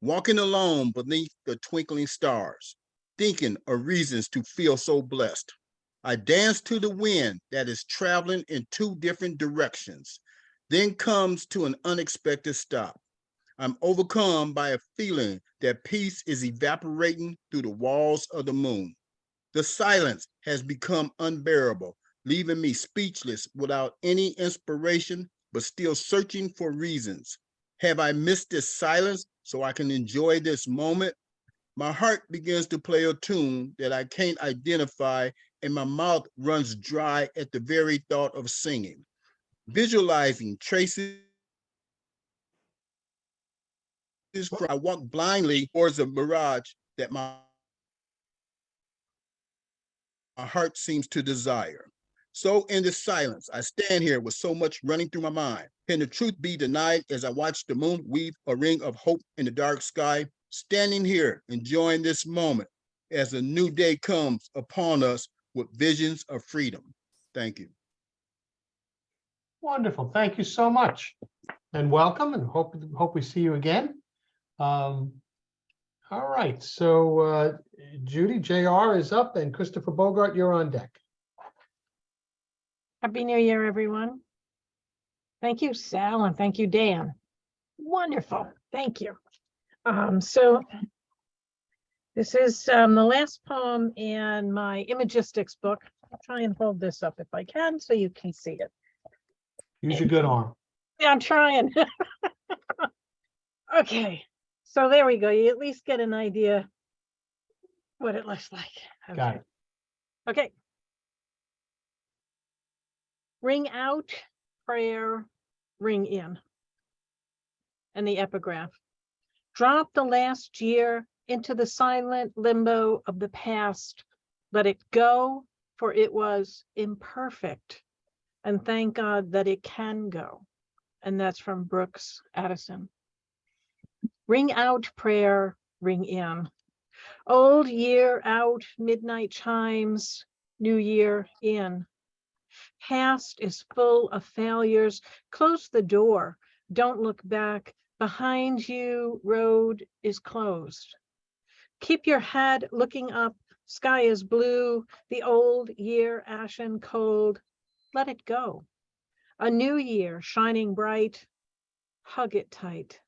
Walking alone beneath the twinkling stars, thinking of reasons to feel so blessed. I dance to the wind that is traveling in two different directions, then comes to an unexpected stop. I'm overcome by a feeling that peace is evaporating through the walls of the moon. The silence has become unbearable, leaving me speechless without any inspiration, but still searching for reasons. Have I missed this silence so I can enjoy this moment? My heart begins to play a tune that I can't identify, and my mouth runs dry at the very thought of singing. Visualizing traces, I walk blindly towards a mirage that my heart seems to desire. So in the silence, I stand here with so much running through my mind. Can the truth be denied as I watch the moon weave a ring of hope in the dark sky? Standing here, enjoying this moment as a new day comes upon us with visions of freedom. Thank you. Wonderful. Thank you so much. And welcome, and hope we see you again. All right, so Judy, JR is up, and Christopher Bogart, you're on deck. Happy New Year, everyone. Thank you, Sal, and thank you, Dan. Wonderful. Thank you. So this is the last poem in my imagistics book. I'll try and hold this up if I can so you can see it. Use your good arm. Yeah, I'm trying. Okay, so there we go. You at least get an idea what it looks like. Got it. Okay. Ring out, prayer, ring in. And the epigraph. Drop the last year into the silent limbo of the past. Let it go, for it was imperfect. And thank God that it can go. And that's from Brooks Addison. Ring out, prayer, ring in. Old year out, midnight chimes, new year in. Past is full of failures. Close the door. Don't look back. Behind you, road is closed. Keep your head looking up. Sky is blue. The old year ashen cold. Let it go. A new year shining bright. Hug it tight.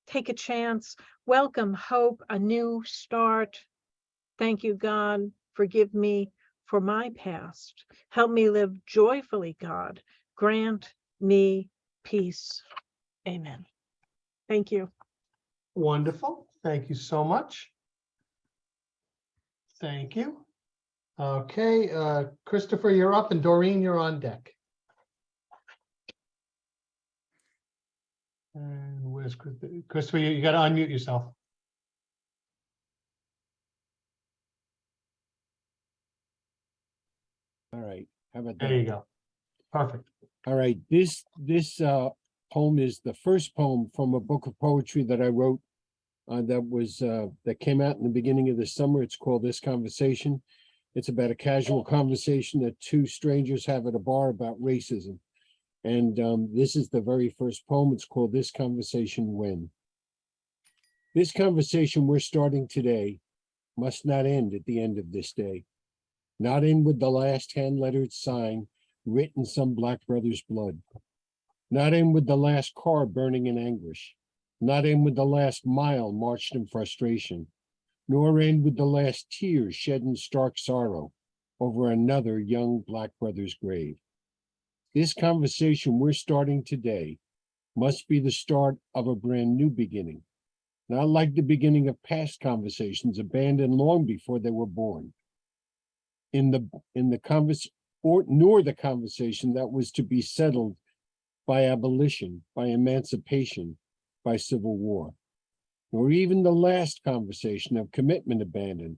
Take a chance. Welcome hope, a new start. Thank you, God. Forgive me for my past. Help me live joyfully, God. Grant me peace. Amen. Thank you. Wonderful. Thank you so much. Thank you. Okay, Christopher, you're up, and Doreen, you're on deck. And where's Christopher? You got to unmute yourself. All right, how about There you that? go. Perfect. All right, this poem is the first poem from a book of poetry that I wrote that came out in the beginning of the summer. It's called This Conversation. It's about a casual conversation that two strangers have at a bar about racism. And this is the very first poem. It's called This Conversation When. This conversation we're starting today must not end at the end of this day. Not end with the last hand-lettered sign written some black brother's blood. Not end with the last car burning in anguish. Not end with the last mile marched in frustration. Nor end with the last tears shed in stark sorrow over another young black brother's grave. This conversation we're starting today must be the start of a brand new beginning, not like the beginning of past conversations abandoned long before they were born. Nor the conversation that was to be settled by abolition, by emancipation, by civil war, nor even the last conversation of commitment abandoned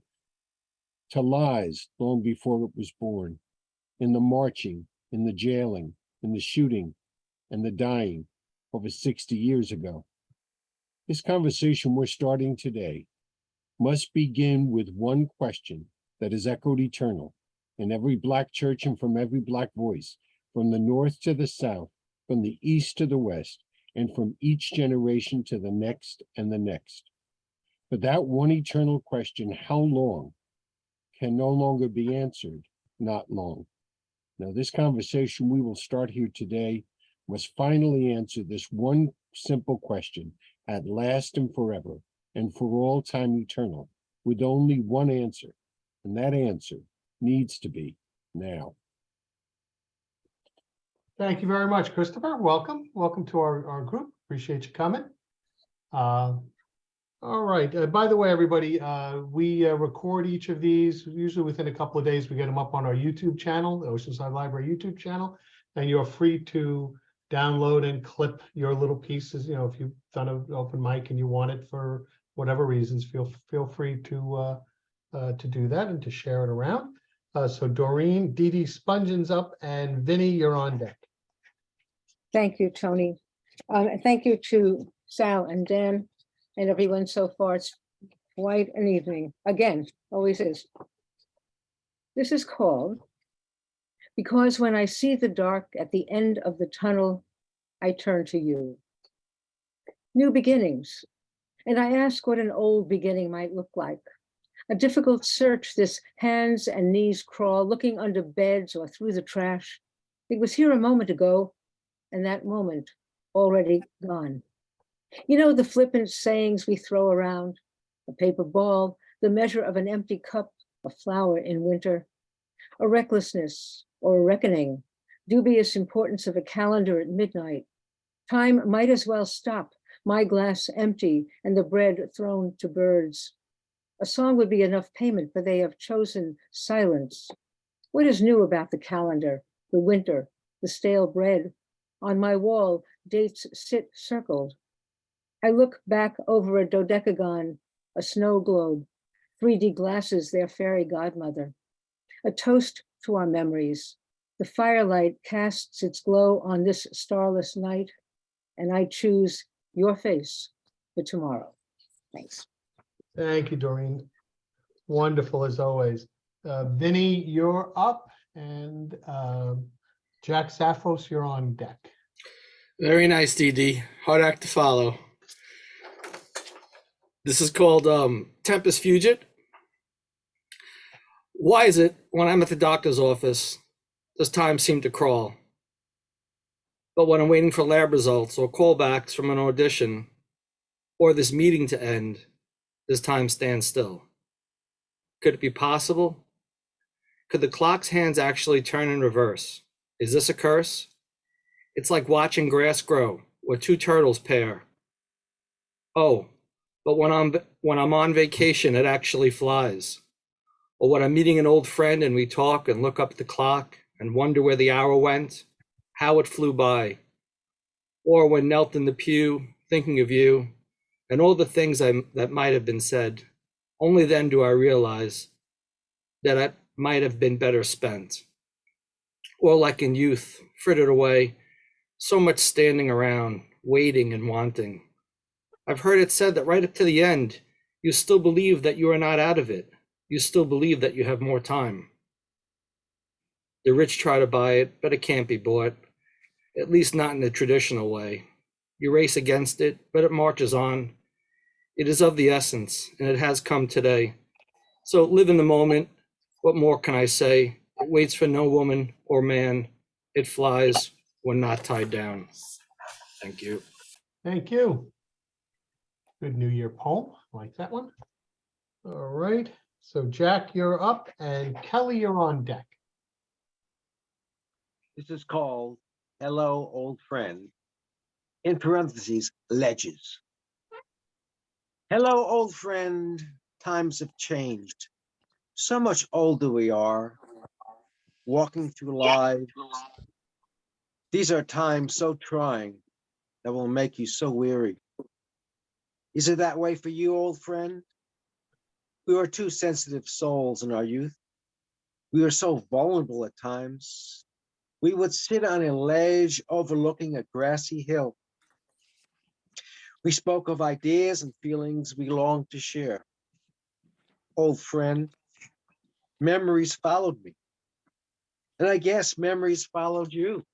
to lies long before it was born, in the marching, in the jailing, in the shooting, and the dying over 60 years ago. This conversation we're starting today must begin with one question that is echoed eternal in every black church and from every black voice, from the north to the south, from the east to the west, and from each generation to the next and the next. But that one eternal question, how long, can no longer be answered, not long. Now, this conversation we will start here today must finally answer this one simple question at last and forever, and for all time eternal, with only one answer, and that answer needs to be now. Thank you very much, Christopher. Welcome. Welcome to our group. Appreciate you coming. All right. By the way, everybody, we record each of these. Usually within a couple of days, we get them up on our YouTube channel, the Oceanside Library YouTube channel, and you're free to download and clip your little pieces. You know, if you've done an open mic and you want it for whatever reasons, feel free to do that and to share it around. So Doreen, Dee Dee Spongin's up, and Vinny, you're on deck. Thank you, Tony. And thank you to Sal and Dan and everyone so far. It's quite an evening. Again, always is. This is called Because When I See the Dark at the End of the Tunnel, I Turn to You. New beginnings. And I ask what an old beginning might look like. A difficult search, this hands and knees crawl, looking under beds or through the trash. It was here a moment ago, and that moment already gone. You know, the flippant sayings we throw around, a paper ball, the measure of an empty cup, a flower in winter, a recklessness or a reckoning, dubious importance of a calendar at midnight. Time might as well stop, my glass empty and the bread thrown to birds. A song would be enough payment, but they have chosen silence. What is new about the calendar, the winter, the stale bread? On my wall, dates sit circled. I look back over a dodecagon, a snow globe, 3D glasses, their fairy godmother. A toast to our memories. The firelight casts its glow on this starless night, and I choose your face for tomorrow. Thanks. Thank you, Doreen. Wonderful as always. Vinny, you're up, and Jack Saffos, you're on deck. Very nice, DD. Hard act to follow. This is called Tempest Fugit. Why is it when I'm at the doctor's office, does time seem to crawl? But when I'm waiting for lab results or callbacks from an audition, or this meeting to end, does time stand still? Could it be possible? Could the clock's hands actually turn in reverse? Is this a curse? It's like watching grass grow or two turtles pair. Oh, but when I'm on vacation, it actually flies. Or when I'm meeting an old friend and we talk and look up at the clock and wonder where the hour went, how it flew by. Or when knelt in the pew, thinking of you and all the things that might have been said, only then do I realize that it might have been better spent. Or like in youth, frittered away, so much standing around, waiting and wanting. I've heard it said that right up to the end, you still believe that you are not out of it. You still believe that you have more time. The rich try to buy it, but it can't be bought, at least not in the traditional way. You race against it, but it marches on. It is of the essence, and it has come today. So live in the moment. What more can I say? It waits for no woman or man. It flies when not tied down. Thank you. Thank you. Good New Year poem. Like that one. All right. So Jack, you're up, and Kelly, you're on deck. This is called Hello, Old Friend. In parentheses, ledges. Hello, old friend. Times have changed. So much older we are, walking through life. These are times so trying that will make you so weary. Is it that way for you, old friend? We were two sensitive souls in our youth. We were so vulnerable at times. We would sit on a ledge overlooking a grassy hill. We spoke of ideas and feelings we longed to share. Old friend, memories followed me. And I guess memories followed you.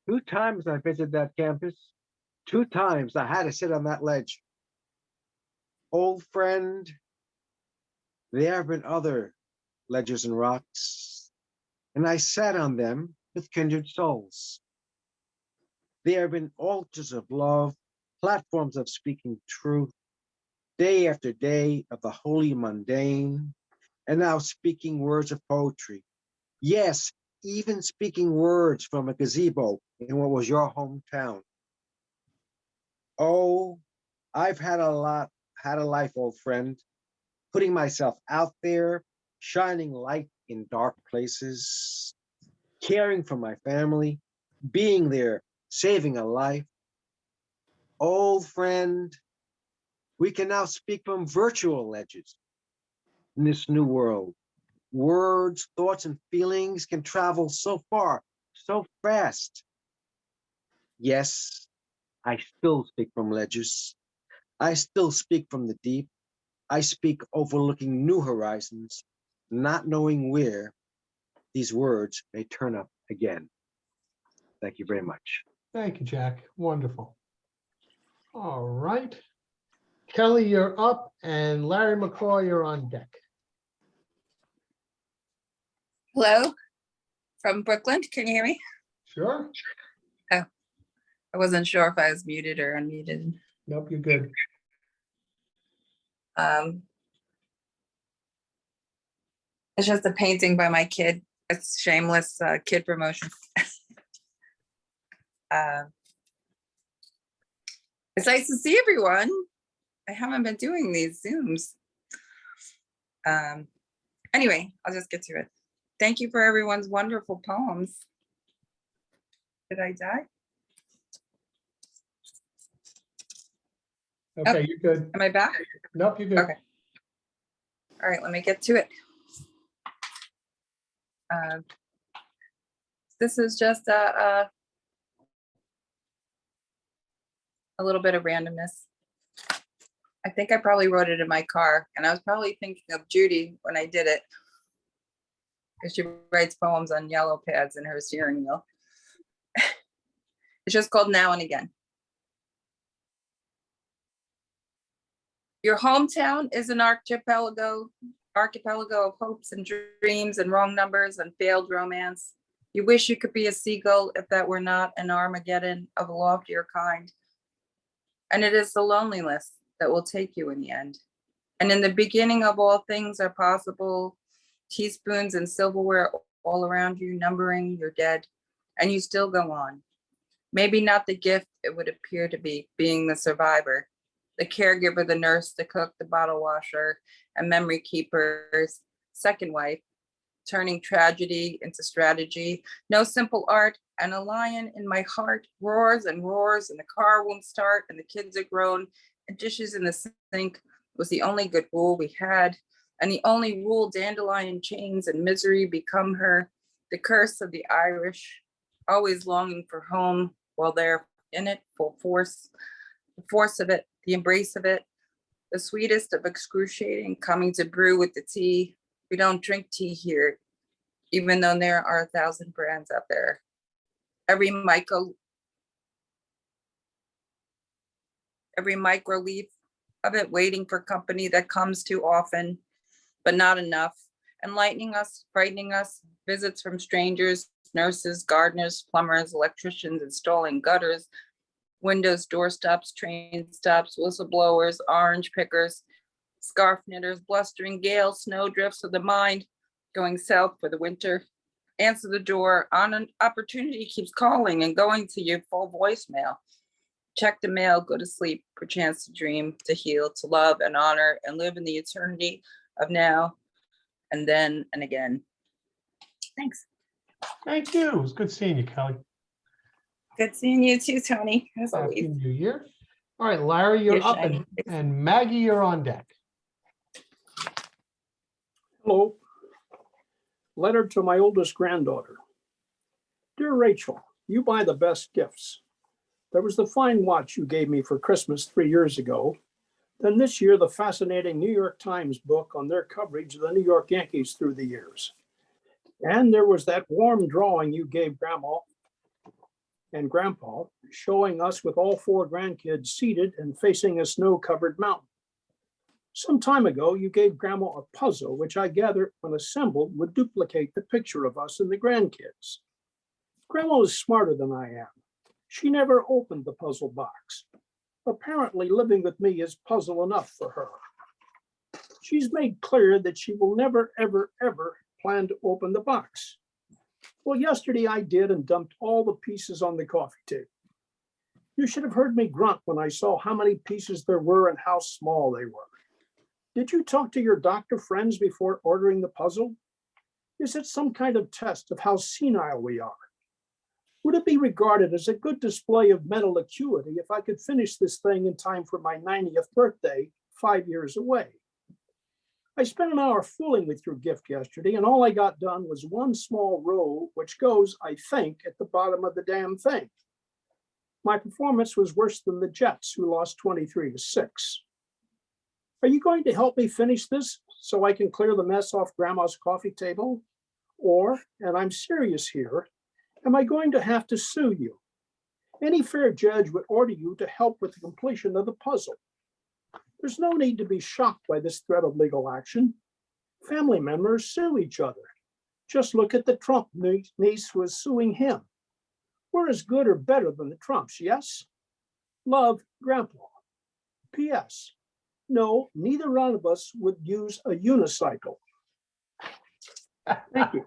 2 times I visited that campus. 2 times I had to sit on that ledge. Old friend, there have been other ledges and rocks, and I sat on them with kindred souls. They have been altars of love, platforms of speaking truth, day after day of the holy mundane, and now speaking words of poetry. Yes, even speaking words from a gazebo in what was your hometown. Oh, I've had a life, old friend, putting myself out there, shining light in dark places, caring for my family, being there, saving a life. Old friend, we can now speak from virtual ledges in this new world. Words, thoughts, and feelings can travel so far, so fast. Yes, I still speak from ledges. I still speak from the deep. I speak overlooking new horizons, not knowing where these words may turn up again. Thank you very much. Thank you, Jack. Wonderful. All right. Kelly, you're up, and Larry McCaw, you're on deck. Hello from Brooklyn. Can you hear me? Sure. I wasn't sure if I was muted or unmuted. Nope, you're good. It's just a painting by my kid. It's shameless kid promotion. It's nice to see everyone. I haven't been doing these Zooms. Anyway, I'll just get to it. Thank you for everyone's wonderful poems. Did I die? Okay, you're good. Am I back? Nope, you're good. Okay. All right, let me get to it. This is just a little bit of randomness. I think I probably wrote it in my car, and I was probably thinking of Judy when I did it, because she writes poems on yellow pads in her steering wheel. It's just called Now and Again. Your hometown is an archipelago of hopes and dreams and wrong numbers and failed romance. You wish you could be a seagull if that were not an Armageddon of a loftier kind. And it is the loneliness that will take you in the end. And in the beginning of all things are possible teaspoons and silverware all around you, numbering your dead, and you still go on. Maybe not the gift it would appear to be, being the survivor, the caregiver, the nurse, the cook, the bottle washer, and memory keeper's second wife, turning tragedy into strategy. No simple art, and a lion in my heart roars and roars, and the car won't start, and the kids are grown, and dishes in the sink was the only good rule we had, and the only rule dandelion chains and misery become her, the curse of the Irish, always longing for home while they're in it full force, the force of it, the embrace of it, the sweetest of excruciating, coming to brew with the tea. We don't drink tea here, even though there are 1,000 brands out there. Every micro leaf of it waiting for company that comes too often, but not enough. Enlightening us, frightening us, visits from strangers, nurses, gardeners, plumbers, electricians, installing gutters, windows, doorstops, train stops, whistleblowers, orange pickers, scarf knitters, blustering gales, snowdrifts of the mind, going south for the winter. Answer the door, on an opportunity keeps calling and going to your full voicemail. Check the mail, go to sleep, perchance to dream, to heal, to love and honor, and live in the eternity of now and then and again. Thanks. Thank you. It was good seeing you, Kelly. Good seeing you too, Tony, as Happy always. New Year. All right, Larry, you're You're up, shining. and Maggie, you're on deck. Hello. Letter to my oldest granddaughter. Dear Rachel, you buy the best gifts. There was the fine watch you gave me for Christmas 3 years ago. Then this year, the fascinating New York Times book on their coverage of the New York Yankees through the years. And there was that warm drawing you gave Grandma and Grandpa, showing us with all 4 grandkids seated and facing a snow-covered mountain. Some time ago, you gave Grandma a puzzle, which I gather, when assembled, would duplicate the picture of us and the grandkids. Grandma is smarter than I am. She never opened the puzzle box. Apparently, living with me is puzzle enough for her. She's made clear that she will never, ever, ever plan to open the box. Well, yesterday I did and dumped all the pieces on the coffee table. You should have heard me grunt when I saw how many pieces there were and how small they were. Did you talk to your doctor friends before ordering the puzzle? Is it some kind of test of how senile we are? Would it be regarded as a good display of mental acuity if I could finish this thing in time for my 90th birthday 5 years away? I spent an hour fooling with your gift yesterday, and all I got done was one small row, which goes, I think, at the bottom of the damn thing. My performance was worse than the Jets, who lost 23-6. Are you going to help me finish this so I can clear the mess off Grandma's coffee table? Or, and I'm serious here, am I going to have to sue you? Any fair judge would order you to help with the completion of the puzzle. There's no need to be shocked by this threat of legal action. Family members sue each other. Just look at the Trump niece who is suing him. We're as good or better than the Trumps, yes? Love, Grandpa. P.S. No, neither one of us would use a unicycle. Thank you.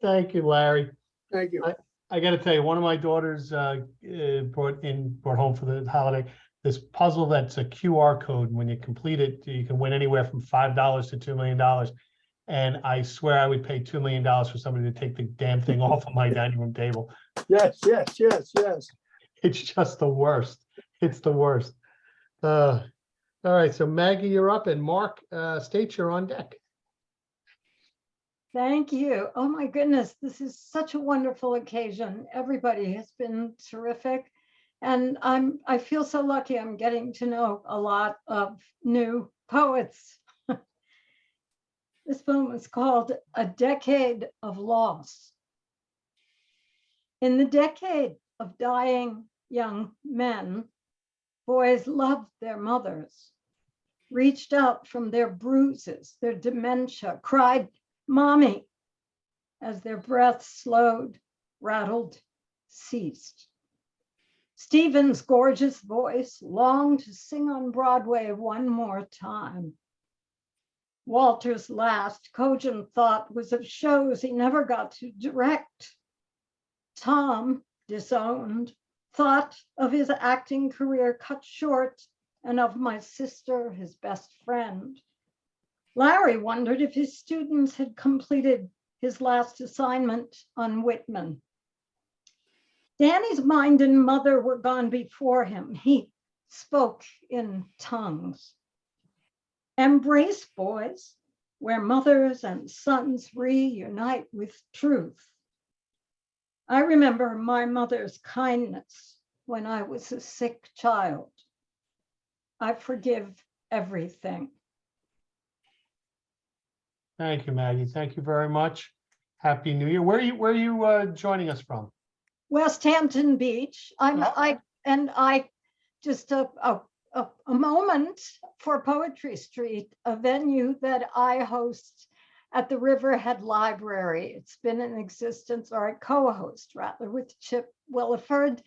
Thank you, Larry. Thank you. I got to tell you, one of my daughters brought home for the holiday this puzzle that's a QR code. When you complete it, you can win anywhere from $5 to $2 million. And I swear I would pay $2 million for somebody to take the damn thing off of my dining room table. Yes, yes, yes, yes. It's just the worst. It's the worst. All right, so Maggie, you're up, and Mark States, you're on deck. Thank you. Oh my goodness, this is such a wonderful occasion. Everybody has been terrific. And I feel so lucky I'm getting to know a lot of new poets. This poem is called A Decade of Loss. In the decade of dying young men, boys loved their mothers, reached out from their bruises, their dementia, cried, "Mommy," as their breath slowed, rattled, ceased. Stephen's gorgeous voice longed to sing on Broadway one more time. Walter's last cogent thought was of shows he never got to direct. Tom, disowned, thought of his acting career cut short and of my sister, his best friend. Larry wondered if his students had completed his last assignment on Whitman. Danny's mind and mother were gone before him. He spoke in tongues. Embrace, boys, where mothers and sons reunite with truth. I remember my mother's kindness when I was a sick child. I forgive everything. Thank you, Maggie. Thank you very much. Happy New Year. Where are you joining us from? West Hampton Beach. I just a moment for Poetry Street, a venue that I host at the Riverhead Library. It's been in existence, or I co-host rather, with Chip Williford.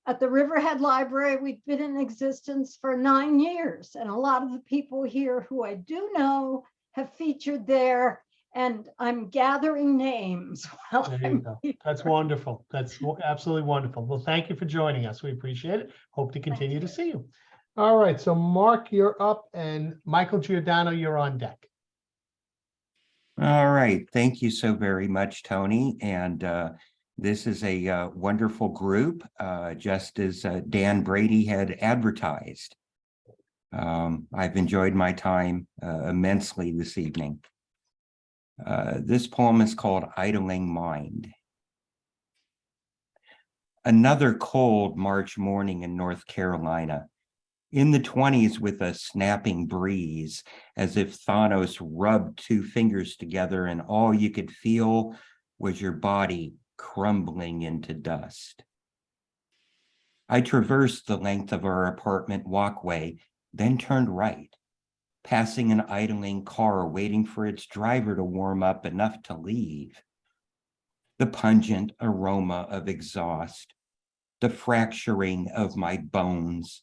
At the Riverhead Library, we've been in existence for 9 years, and a lot of the people here who I do know have featured there, and I'm gathering names. There you go. That's wonderful. That's absolutely wonderful. Well, thank you for joining us. We appreciate it. Hope to continue to see you. All right, so Mark, you're up, and Michael Giordano, you're on deck. All right, thank you so very much, Tony. And this is a wonderful group, just as Dan Brady had advertised. I've enjoyed my time immensely this evening. This poem is called Idling Mind. Another cold March morning in North Carolina, in the 20s with a snapping breeze, as if Thanos rubbed two fingers together and all you could feel was your body crumbling into dust. I traversed the length of our apartment walkway, then turned right, passing an idling car waiting for its driver to warm up enough to leave. The pungent aroma of exhaust, the fracturing of my bones.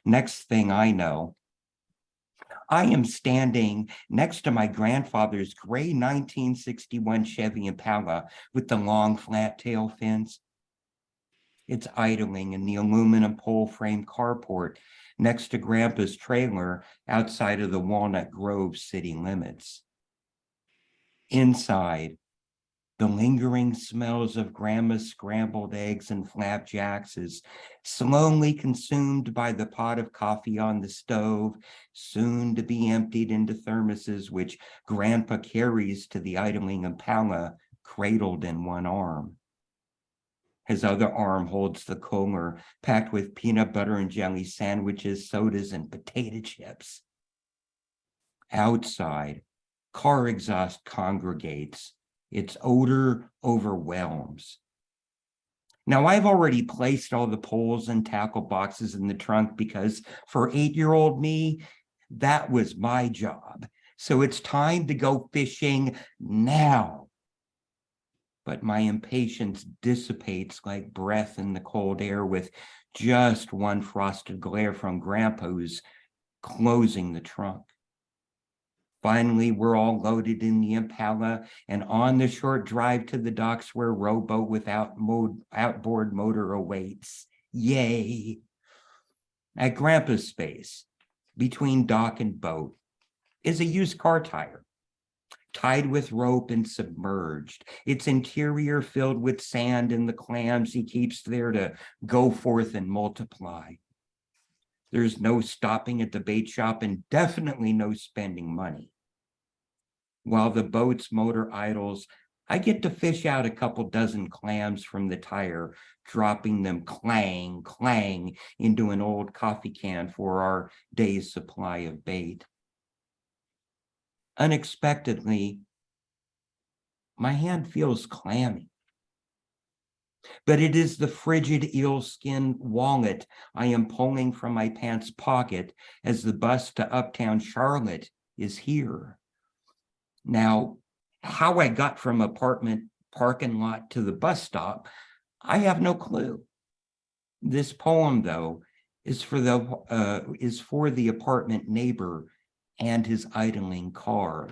Next thing I know, I am standing next to my grandfather's gray 1961 Chevy Impala with the long flat tail fins. It's idling in the aluminum pole frame carport next to Grandpa's trailer outside of the Walnut Grove city limits. Inside, the lingering smells of Grandma's scrambled eggs and flapjacks is slowly consumed by the pot of coffee on the stove, soon to be emptied into thermoses, which Grandpa carries to the idling Impala, cradled in one arm. His other arm holds the cooler, packed with peanut butter and jelly sandwiches, sodas, and potato chips. Outside, car exhaust congregates. Its odor overwhelms. Now, I've already placed all the poles and tackle boxes in the trunk because for 8-year-old me, that was my job. So it's time to go fishing now. But my impatience dissipates like breath in the cold air with just one frosted glare from Grandpa, who's closing the trunk. Finally, we're all loaded in the Impala and on the short drive to the docks where rowboat without outboard motor awaits. Yay! At Grandpa's space, between dock and boat, is a used car tire, tied with rope and submerged, its interior filled with sand and the clams he keeps there to go forth and multiply. There's no stopping at the bait shop and definitely no spending money. While the boat's motor idles, I get to fish out a couple dozen clams from the tire, dropping them clang, clang into an old coffee can for our day's supply of bait. Unexpectedly, my hand feels clammy. But it is the frigid eelskin wallet I am pulling from my pants pocket as the bus to Uptown Charlotte is here. Now, how I got from apartment parking lot to the bus stop, I have no clue. This poem, though, is for the apartment neighbor and his idling car.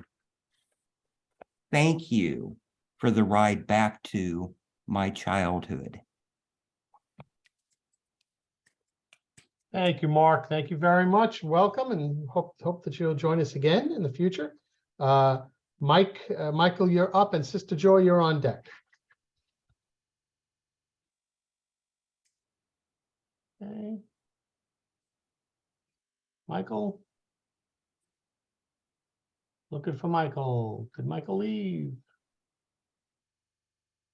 Thank you for the ride back to my childhood. Thank you, Mark. Thank you very much. Welcome, and hope that you'll join us again in the future. Michael, you're up, and Sister Joy, you're on deck. Okay. Michael. Looking for Michael. Did Michael leave?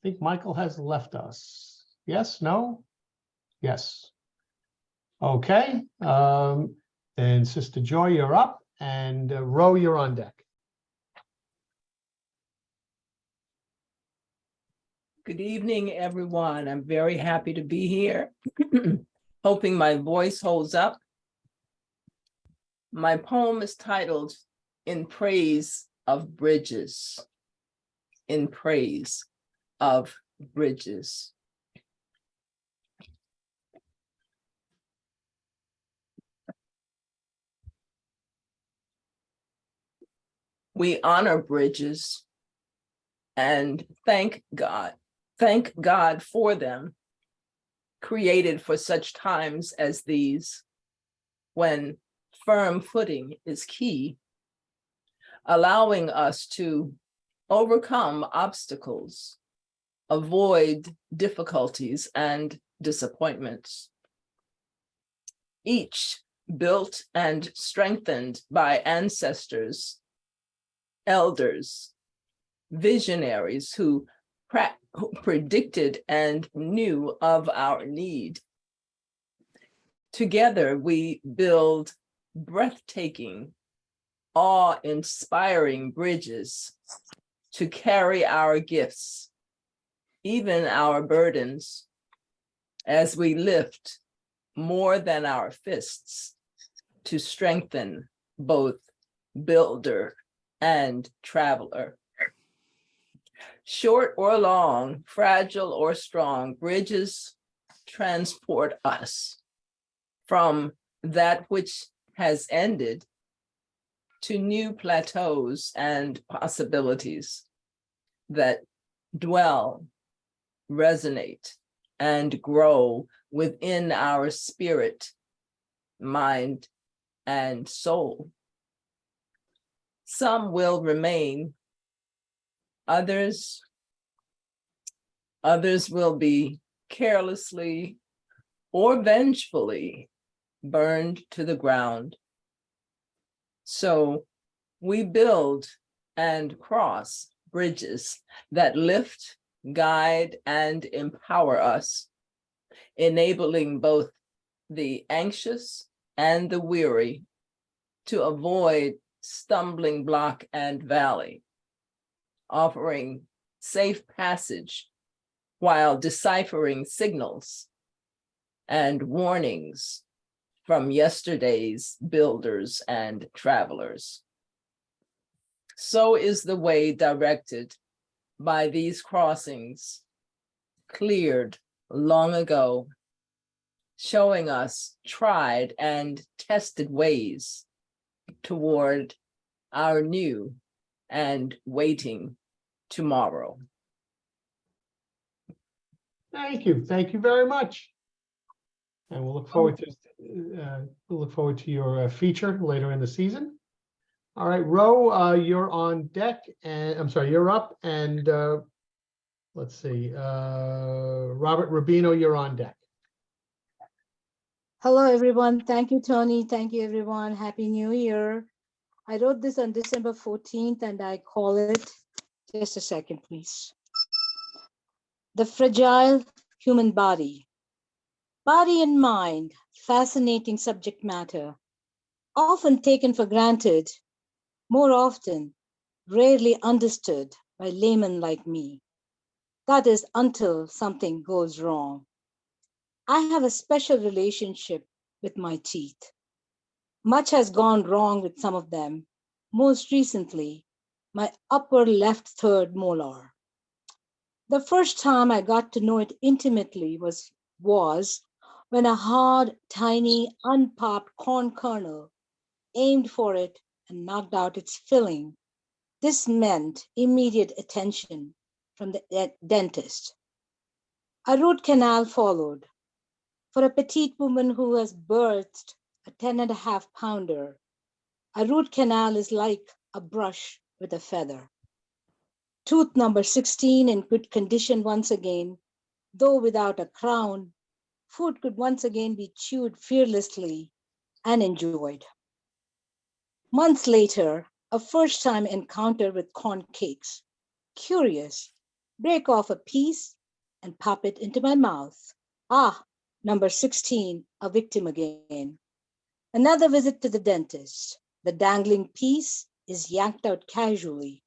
I think Michael has left us. Yes, no? Yes. Okay. Then Sister Joy, you're up, and Ro, you're on deck. Good evening, everyone. I'm very happy to be here. Hoping my voice holds up. My poem is titled In Praise of Bridges. In Praise of Bridges. We honor bridges and thank God for them, created for such times as these, when firm footing is key, allowing us to overcome obstacles, avoid difficulties and disappointments. Each built and strengthened by ancestors, elders, visionaries who predicted and knew of our need. Together, we build breathtaking, awe-inspiring bridges to carry our gifts, even our burdens, as we lift more than our fists to strengthen both builder and traveler. Short or long, fragile or strong, bridges transport us from that which has ended to new plateaus and possibilities that dwell, resonate, and grow within our spirit, mind, and soul. Some will remain, others will be carelessly or vengefully burned to the ground. So we build and cross bridges that lift, guide, and empower us, enabling both the anxious and the weary to avoid stumbling block and valley, offering safe passage while deciphering signals and warnings from yesterday's builders and travelers. So is the way directed by these crossings, cleared long ago, showing us tried and tested ways toward our new and waiting tomorrow. Thank you. Thank you very much. And we'll look forward to your feature later in the season. All right, Ro, you're on deck, and I'm sorry, you're up, and let's see, Robert Rubino, you're on deck. Hello, everyone. Thank you, Tony. Thank you, everyone. Happy New Year. I wrote this on December 14th, and I call it, just a second, please. The Fragile Human Body. Body and mind, fascinating subject matter, often taken for granted, more often, rarely understood by laymen like me. That is until something goes wrong. I have a special relationship with my teeth. Much has gone wrong with some of them. Most recently, my upper left third molar. The first time I got to know it intimately was when a hard, tiny, unpopped corn kernel aimed for it and knocked out its filling. This meant immediate attention from the dentist. A root canal followed. For a petite woman who has birthed a 10.5-pounder, a root canal is like a brush with a feather. Tooth number 16 in good condition once again, though without a crown, food could once again be chewed fearlessly and enjoyed. Months later, a first-time encounter with corn cakes. Curious, break off a piece and pop it into my mouth. Ah, number 16, a victim again. Another visit to the dentist. The dangling piece is yanked out casually.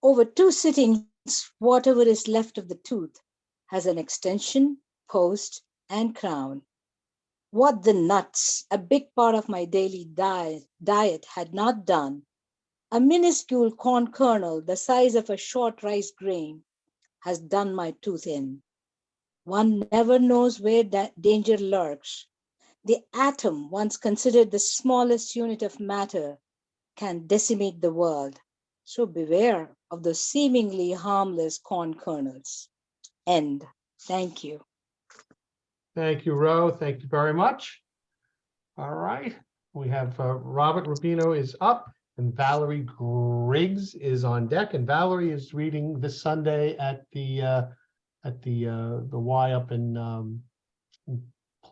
Over 2 sittings, whatever is left of the tooth has an extension, post, and crown. What the nuts, a big part of my daily diet had not done. A minuscule corn kernel the size of a short rice grain has done my tooth in. One never knows where that danger lurks. The atom, once considered the smallest unit of matter, can decimate the world. So beware of the seemingly harmless corn kernels. End. Thank you. Thank you, Ro. Thank you very much. All right, we have Robert Rubino is up, and Valerie Griggs is on deck. And Valerie is reading this Sunday at the Y up in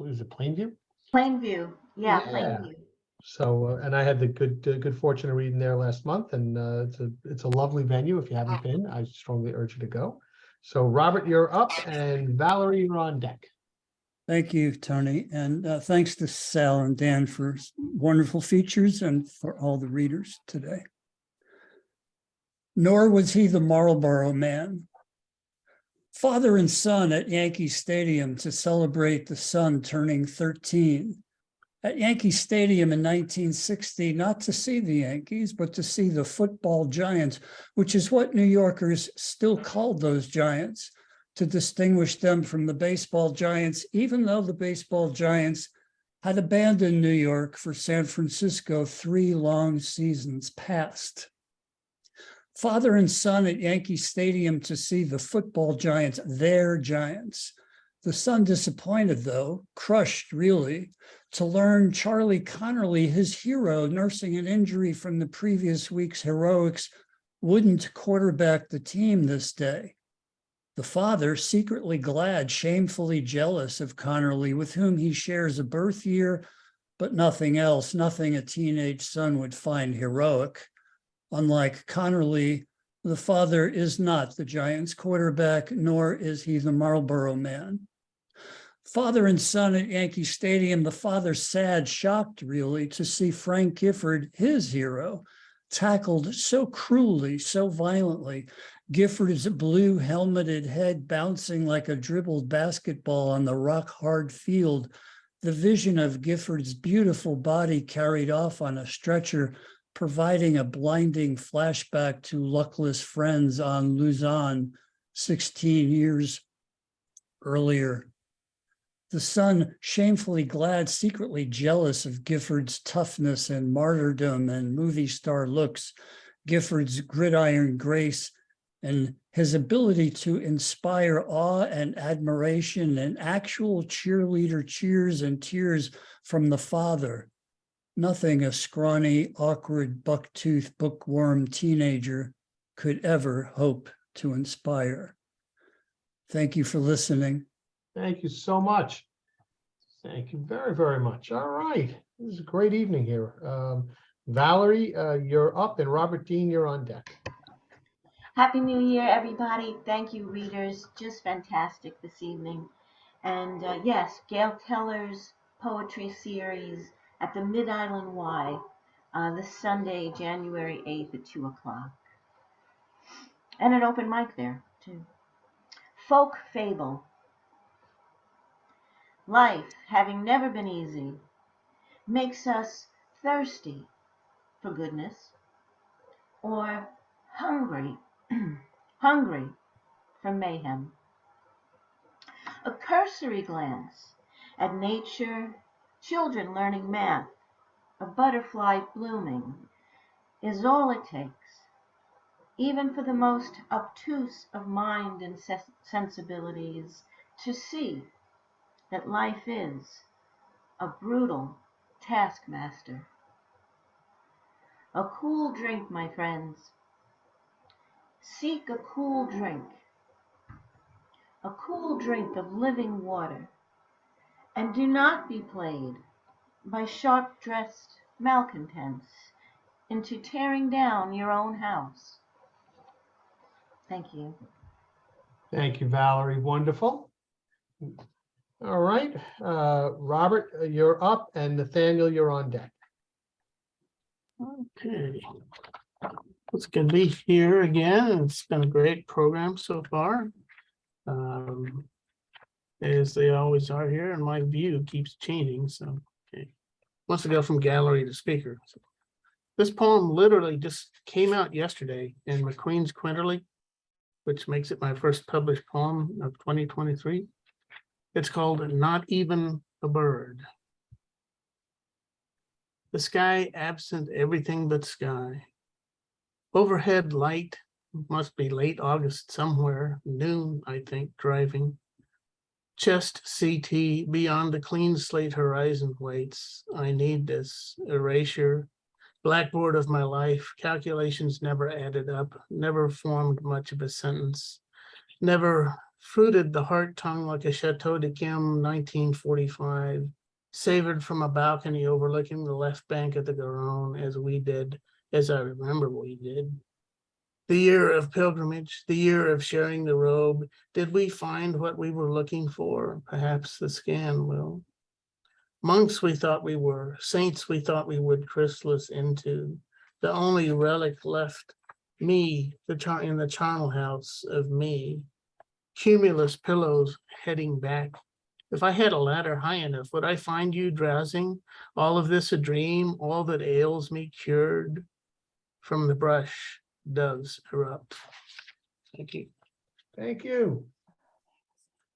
is it Plainview? Plainview, yeah, Plainview. So, and I had the good fortune of reading there last month, and it's a lovely venue. If you haven't been, I strongly urge you to go. So, Robert, you're up, and Valerie, you're on deck. Thank you, Tony, and thanks to Sal and Dan for wonderful features and for all the readers today. Nor was he the Marlboro man. Father and son at Yankee Stadium to celebrate the son turning 13. at Yankee Stadium in 1960, not to see the Yankees, but to see the football giants, which is what New Yorkers still called those giants, to distinguish them from the baseball giants, even though the baseball giants had abandoned New York for San Francisco 3 long seasons past. Father and son at Yankee Stadium to see the football giants, their giants. The son disappointed, though, crushed really, to learn Charlie Connerly, his hero, nursing an injury from the previous week's heroics, wouldn't quarterback the team this day. The father, secretly glad, shamefully jealous of Connerly, with whom he shares a birth year, but nothing else, nothing a teenage son would find heroic. Unlike Connerly, the father is not the Giants quarterback, nor is he the Marlboro man. Father and son at Yankee Stadium, the father sad, shocked really to see Frank Gifford, his hero, tackled so cruelly, so violently, Gifford's blue helmeted head bouncing like a dribbled basketball on the rock-hard field, the vision of Gifford's beautiful body carried off on a stretcher, providing a blinding flashback to luckless friends on Luzon 16 years earlier. The son, shamefully glad, secretly jealous of Gifford's toughness and martyrdom and movie star looks, Gifford's gridiron grace, and his ability to inspire awe and admiration and actual cheerleader cheers and tears from the father. Nothing a scrawny, awkward, buck-toothed, bookworm teenager could ever hope to inspire. Thank you for listening. Thank you so much. Thank you very, very much. All right. This is a great evening here. Valerie, you're up, and Robert Dean, you're on deck. Happy New Year, everybody. Thank you, readers. Just fantastic this evening. And yes, Gail Teller's poetry series at the Mid-Island Y this Sunday, January 8th at 2 o'clock. And an open mic there, too. Folk Fable. Life, having never been easy, makes us thirsty for goodness or hungry, hungry for mayhem. A cursory glance at nature, children learning math, a butterfly blooming, is all it takes, even for the most obtuse of mind and sensibilities, to see that life is a brutal taskmaster. A cool drink, my friends. Seek a cool drink of living water, and do not be played by sharp-dressed malcontents into tearing down your own house. Thank you. Thank you, Valerie. Wonderful. All right. Robert, you're up, and Nathaniel, you're on deck. Okay. It's good to be here again. It's been a great program so far. As they always are here, and my view keeps changing. So, okay. Wants to go from gallery to speaker. So, this poem literally just came out yesterday in McQueen's Quinterly, which makes it my first published poem of 2023. It's called Not Even a Bird. The sky absent everything but sky. Overhead light, must be late August somewhere, noon, I think, driving. Chest CT beyond the clean slate horizon waits. I need this erasure. Blackboard of my life, calculations never added up, never formed much of a sentence, never fruited the heart tongue like a Chateau de Kim 1945, savored from a balcony overlooking the left bank of the Garonne as I remember we did. The year of pilgrimage, the year of sharing the robe, did we find what we were looking for? Perhaps the scan will. Monks we thought we were, saints we thought we would chrysalis into. The only relic left, me, in the charnel house of me. Cumulus pillows heading back, If I had a ladder high enough, would I find you drowsing? All of this a dream, all that ails me cured? From the brush doves erupt. Thank you. Thank you.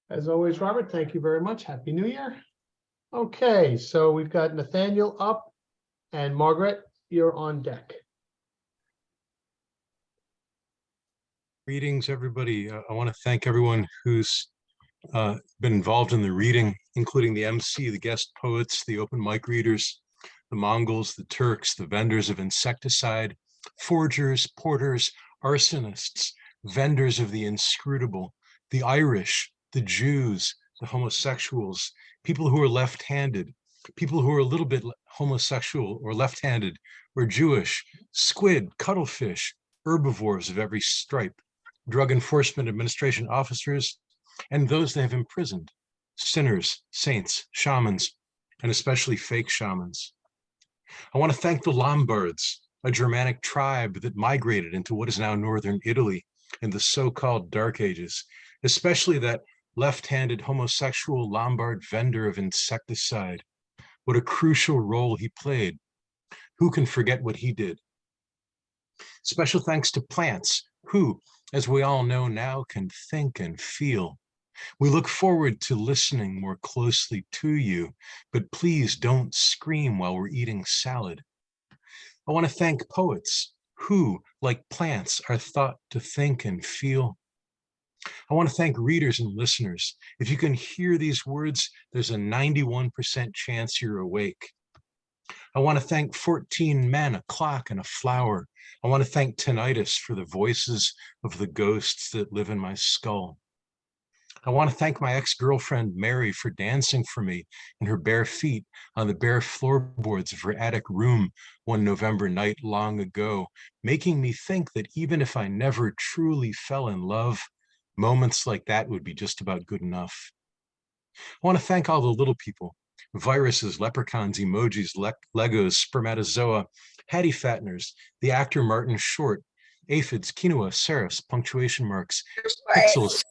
As always, Robert, thank you very much. Happy New Year. Okay, so we've got Nathaniel up, and Margaret, you're on deck. Greetings, everybody. I want to thank everyone who's been involved in the reading, including the MC, the guest poets, the open mic readers, the Mongols, the Turks, the vendors of insecticide, forgers, porters, arsonists, vendors of the inscrutable, the Irish, the Jews, the homosexuals, people who are left-handed, people who are a little bit homosexual or left-handed or Jewish, squid, cuttlefish, herbivores of every stripe, Drug Enforcement Administration officers, and those they have imprisoned, sinners, saints, shamans, and especially fake shamans. I want to thank the Lombards, a Germanic tribe that migrated into what is now northern Italy in the so-called Dark Ages, especially that left-handed homosexual Lombard vendor of insecticide. What a crucial role he played. Who can forget what he did? Special thanks to plants who, as we all know now, can think and feel. We look forward to listening more closely to you, but please don't scream while we're eating salad. I want to thank poets who, like plants, are thought to think and feel. I want to thank readers and listeners. If you can hear these words, there's a 91% chance you're awake. I want to thank 14 men, a clock, and a flower. I want to thank tinnitus for the voices of the ghosts that live in my skull. I want to thank my ex-girlfriend, Mary, for dancing for me in her bare feet on the bare floorboards of her attic room one November night long ago, making me think that even if I never truly fell in love, moments like that would be just about good enough. I want to thank all the little people, viruses, leprechauns, emojis, Legos, spermatozoa, Hattie Fatteners, the actor Martin Short, aphids, quinoa, serifs, punctuation marks, pixels,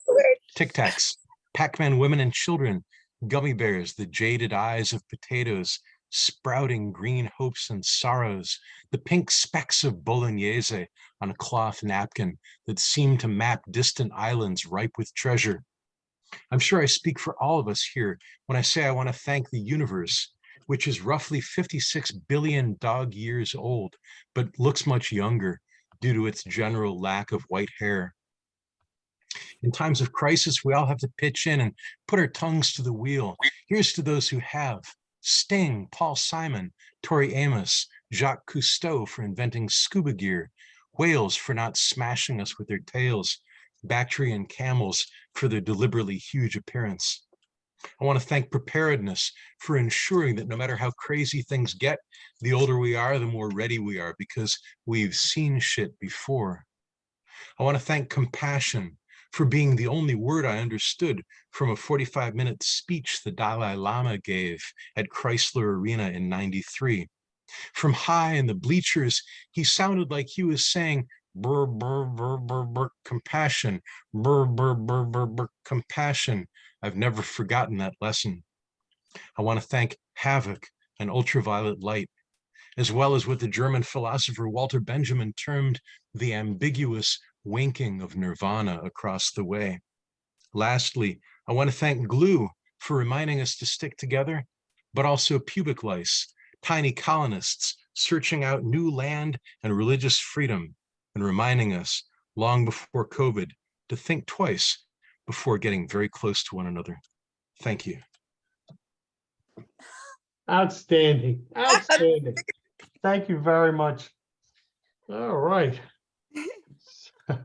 Tic Tacs, Pac-Man women and children, gummy bears, the jaded eyes of potatoes, sprouting green hopes and sorrows, the pink specks of bolognese on a cloth napkin that seem to map distant islands ripe with treasure. I'm sure I speak for all of us here when I say I want to thank the universe, which is roughly 56 billion dog years old, but looks much younger due to its general lack of white hair. In times of crisis, we all have to pitch in and put our tongues to the wheel. Here's to those who have: Sting, Paul Simon, Tori Amos, Jacques Cousteau for inventing scuba gear, whales for not smashing us with their tails, Bactrian camels for their deliberately huge appearance. I want to thank preparedness for ensuring that no matter how crazy things get, the older we are, the more ready we are because we've seen shit before. I want to thank compassion for being the only word I understood from a 45-minute speech the Dalai Lama gave at Chrysler Arena in '93. From high in the bleachers, he sounded like he was saying, brr, brr, brr, brr, brr, compassion, brr, brr, brr, brr, brr, compassion. I've never forgotten that lesson. I want to thank havoc and ultraviolet light, as well as what the German philosopher Walter Benjamin termed the ambiguous winking of nirvana across the way. Lastly, I want to thank glue for reminding us to stick together, but also pubic lice, tiny colonists searching out new land and religious freedom, and reminding us, long before COVID, to think twice before getting very close to one another. Thank you. Outstanding, outstanding. Thank you very much. All right.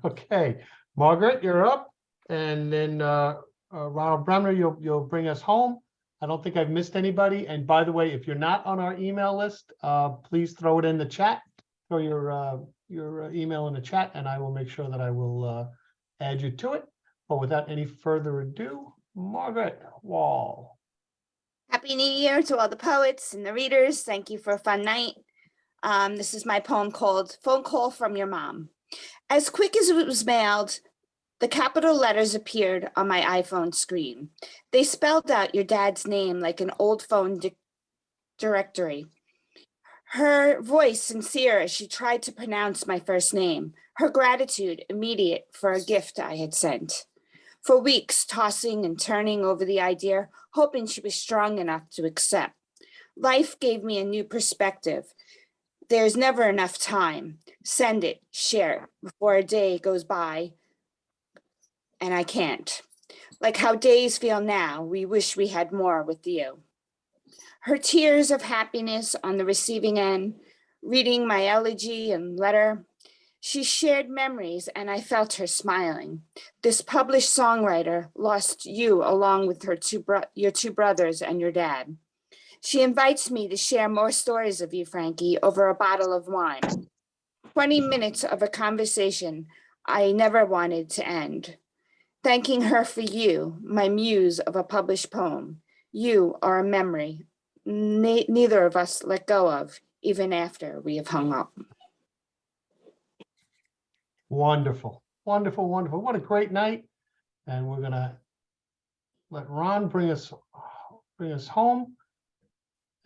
Okay, Margaret, you're up, and then Ronald Bremner, you'll bring us home. I don't think I've missed anybody. And by the way, if you're not on our email list, please throw it in the chat. Throw your email in the chat, and I will make sure that I will add you to it. But without any further ado, Margaret Wall. Happy New Year to all the poets and the readers. Thank you for a fun night. This is my poem called Phone Call from Your Mom. As quick as it was mailed, The capital letters appeared on my iPhone screen. They spelled out your dad's name like an old phone directory. Her voice sincere as she tried to pronounce my first name. Her gratitude immediate for a gift I had sent. For weeks, tossing and turning over the idea, hoping she was strong enough to accept. Life gave me a new perspective. There's never enough time. Send it, share it before a day goes by and I can't. Like how days feel now, we wish we had more with you. Her tears of happiness on the receiving end, reading my elegy and letter. She shared memories and I felt her smiling. This published songwriter lost you along with her your two brothers and your dad. She invites me to share more stories of you, Frankie, over a bottle of wine. 20 minutes of a conversation I never wanted to end. Thanking her for you, my muse of a published poem. You are a memory neither of us let go of, even after we have hung up. Wonderful, wonderful, wonderful. What a great night. And we're gonna let Ron bring us home.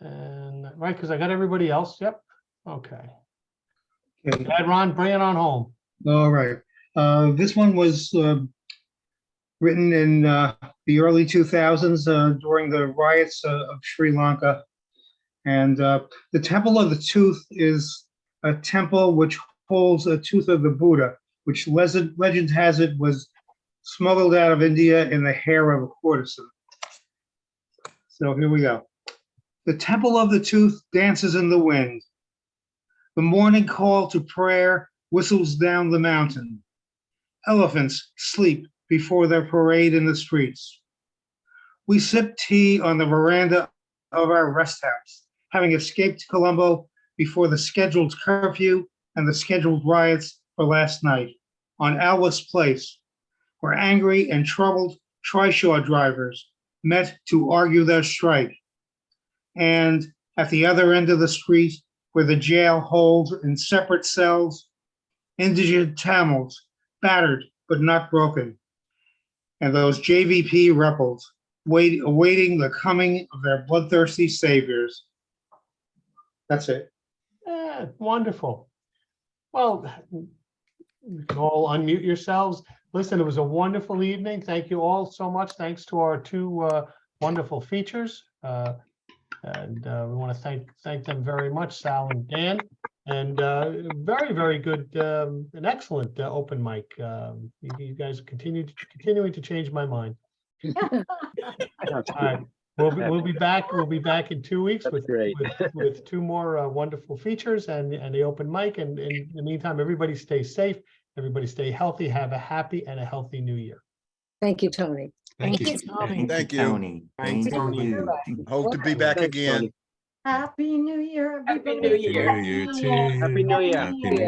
And right, because I got everybody else. Yep. Okay. Okay. Dad, Ron, bring it on home. All right. This one was written in the early 2000s during the riots of Sri Lanka. And the Temple of the Tooth is a temple which holds a tooth of the Buddha, which legend has it was smuggled out of India in the hair of a courtesan. So here we go. The Temple of the Tooth dances in the wind. The morning call to prayer whistles down the mountain. Elephants sleep before their parade in the streets. We sip tea on the veranda of our rest house, having escaped Colombo before the scheduled curfew and the scheduled riots for last night on Alwas Place, where angry and troubled trishaw drivers met to argue their strike. And at the other end of the street, where the jail holds in separate cells, indigent Tamils, battered but not broken, and those JVP rebels awaiting the coming of their bloodthirsty saviors. That's it. Yeah, wonderful. Well, you can all unmute yourselves. Listen, it was a wonderful evening. Thank you all so much. Thanks to our two wonderful features. And we want to thank them very much, Sal and Dan. And very, very good, an excellent open mic. You guys continuing to change my mind. All right, we'll be back. We'll be back in 2 weeks with two more wonderful features and the open mic. And in the meantime, everybody stay safe. Everybody stay healthy. Have a happy and a healthy new year. Thank you, Tony. Thank you. Thank you. Tony. Thank you. Hope to be back again. Happy New Year, everybody. Happy New Year. To you too. Happy New Year. Happy New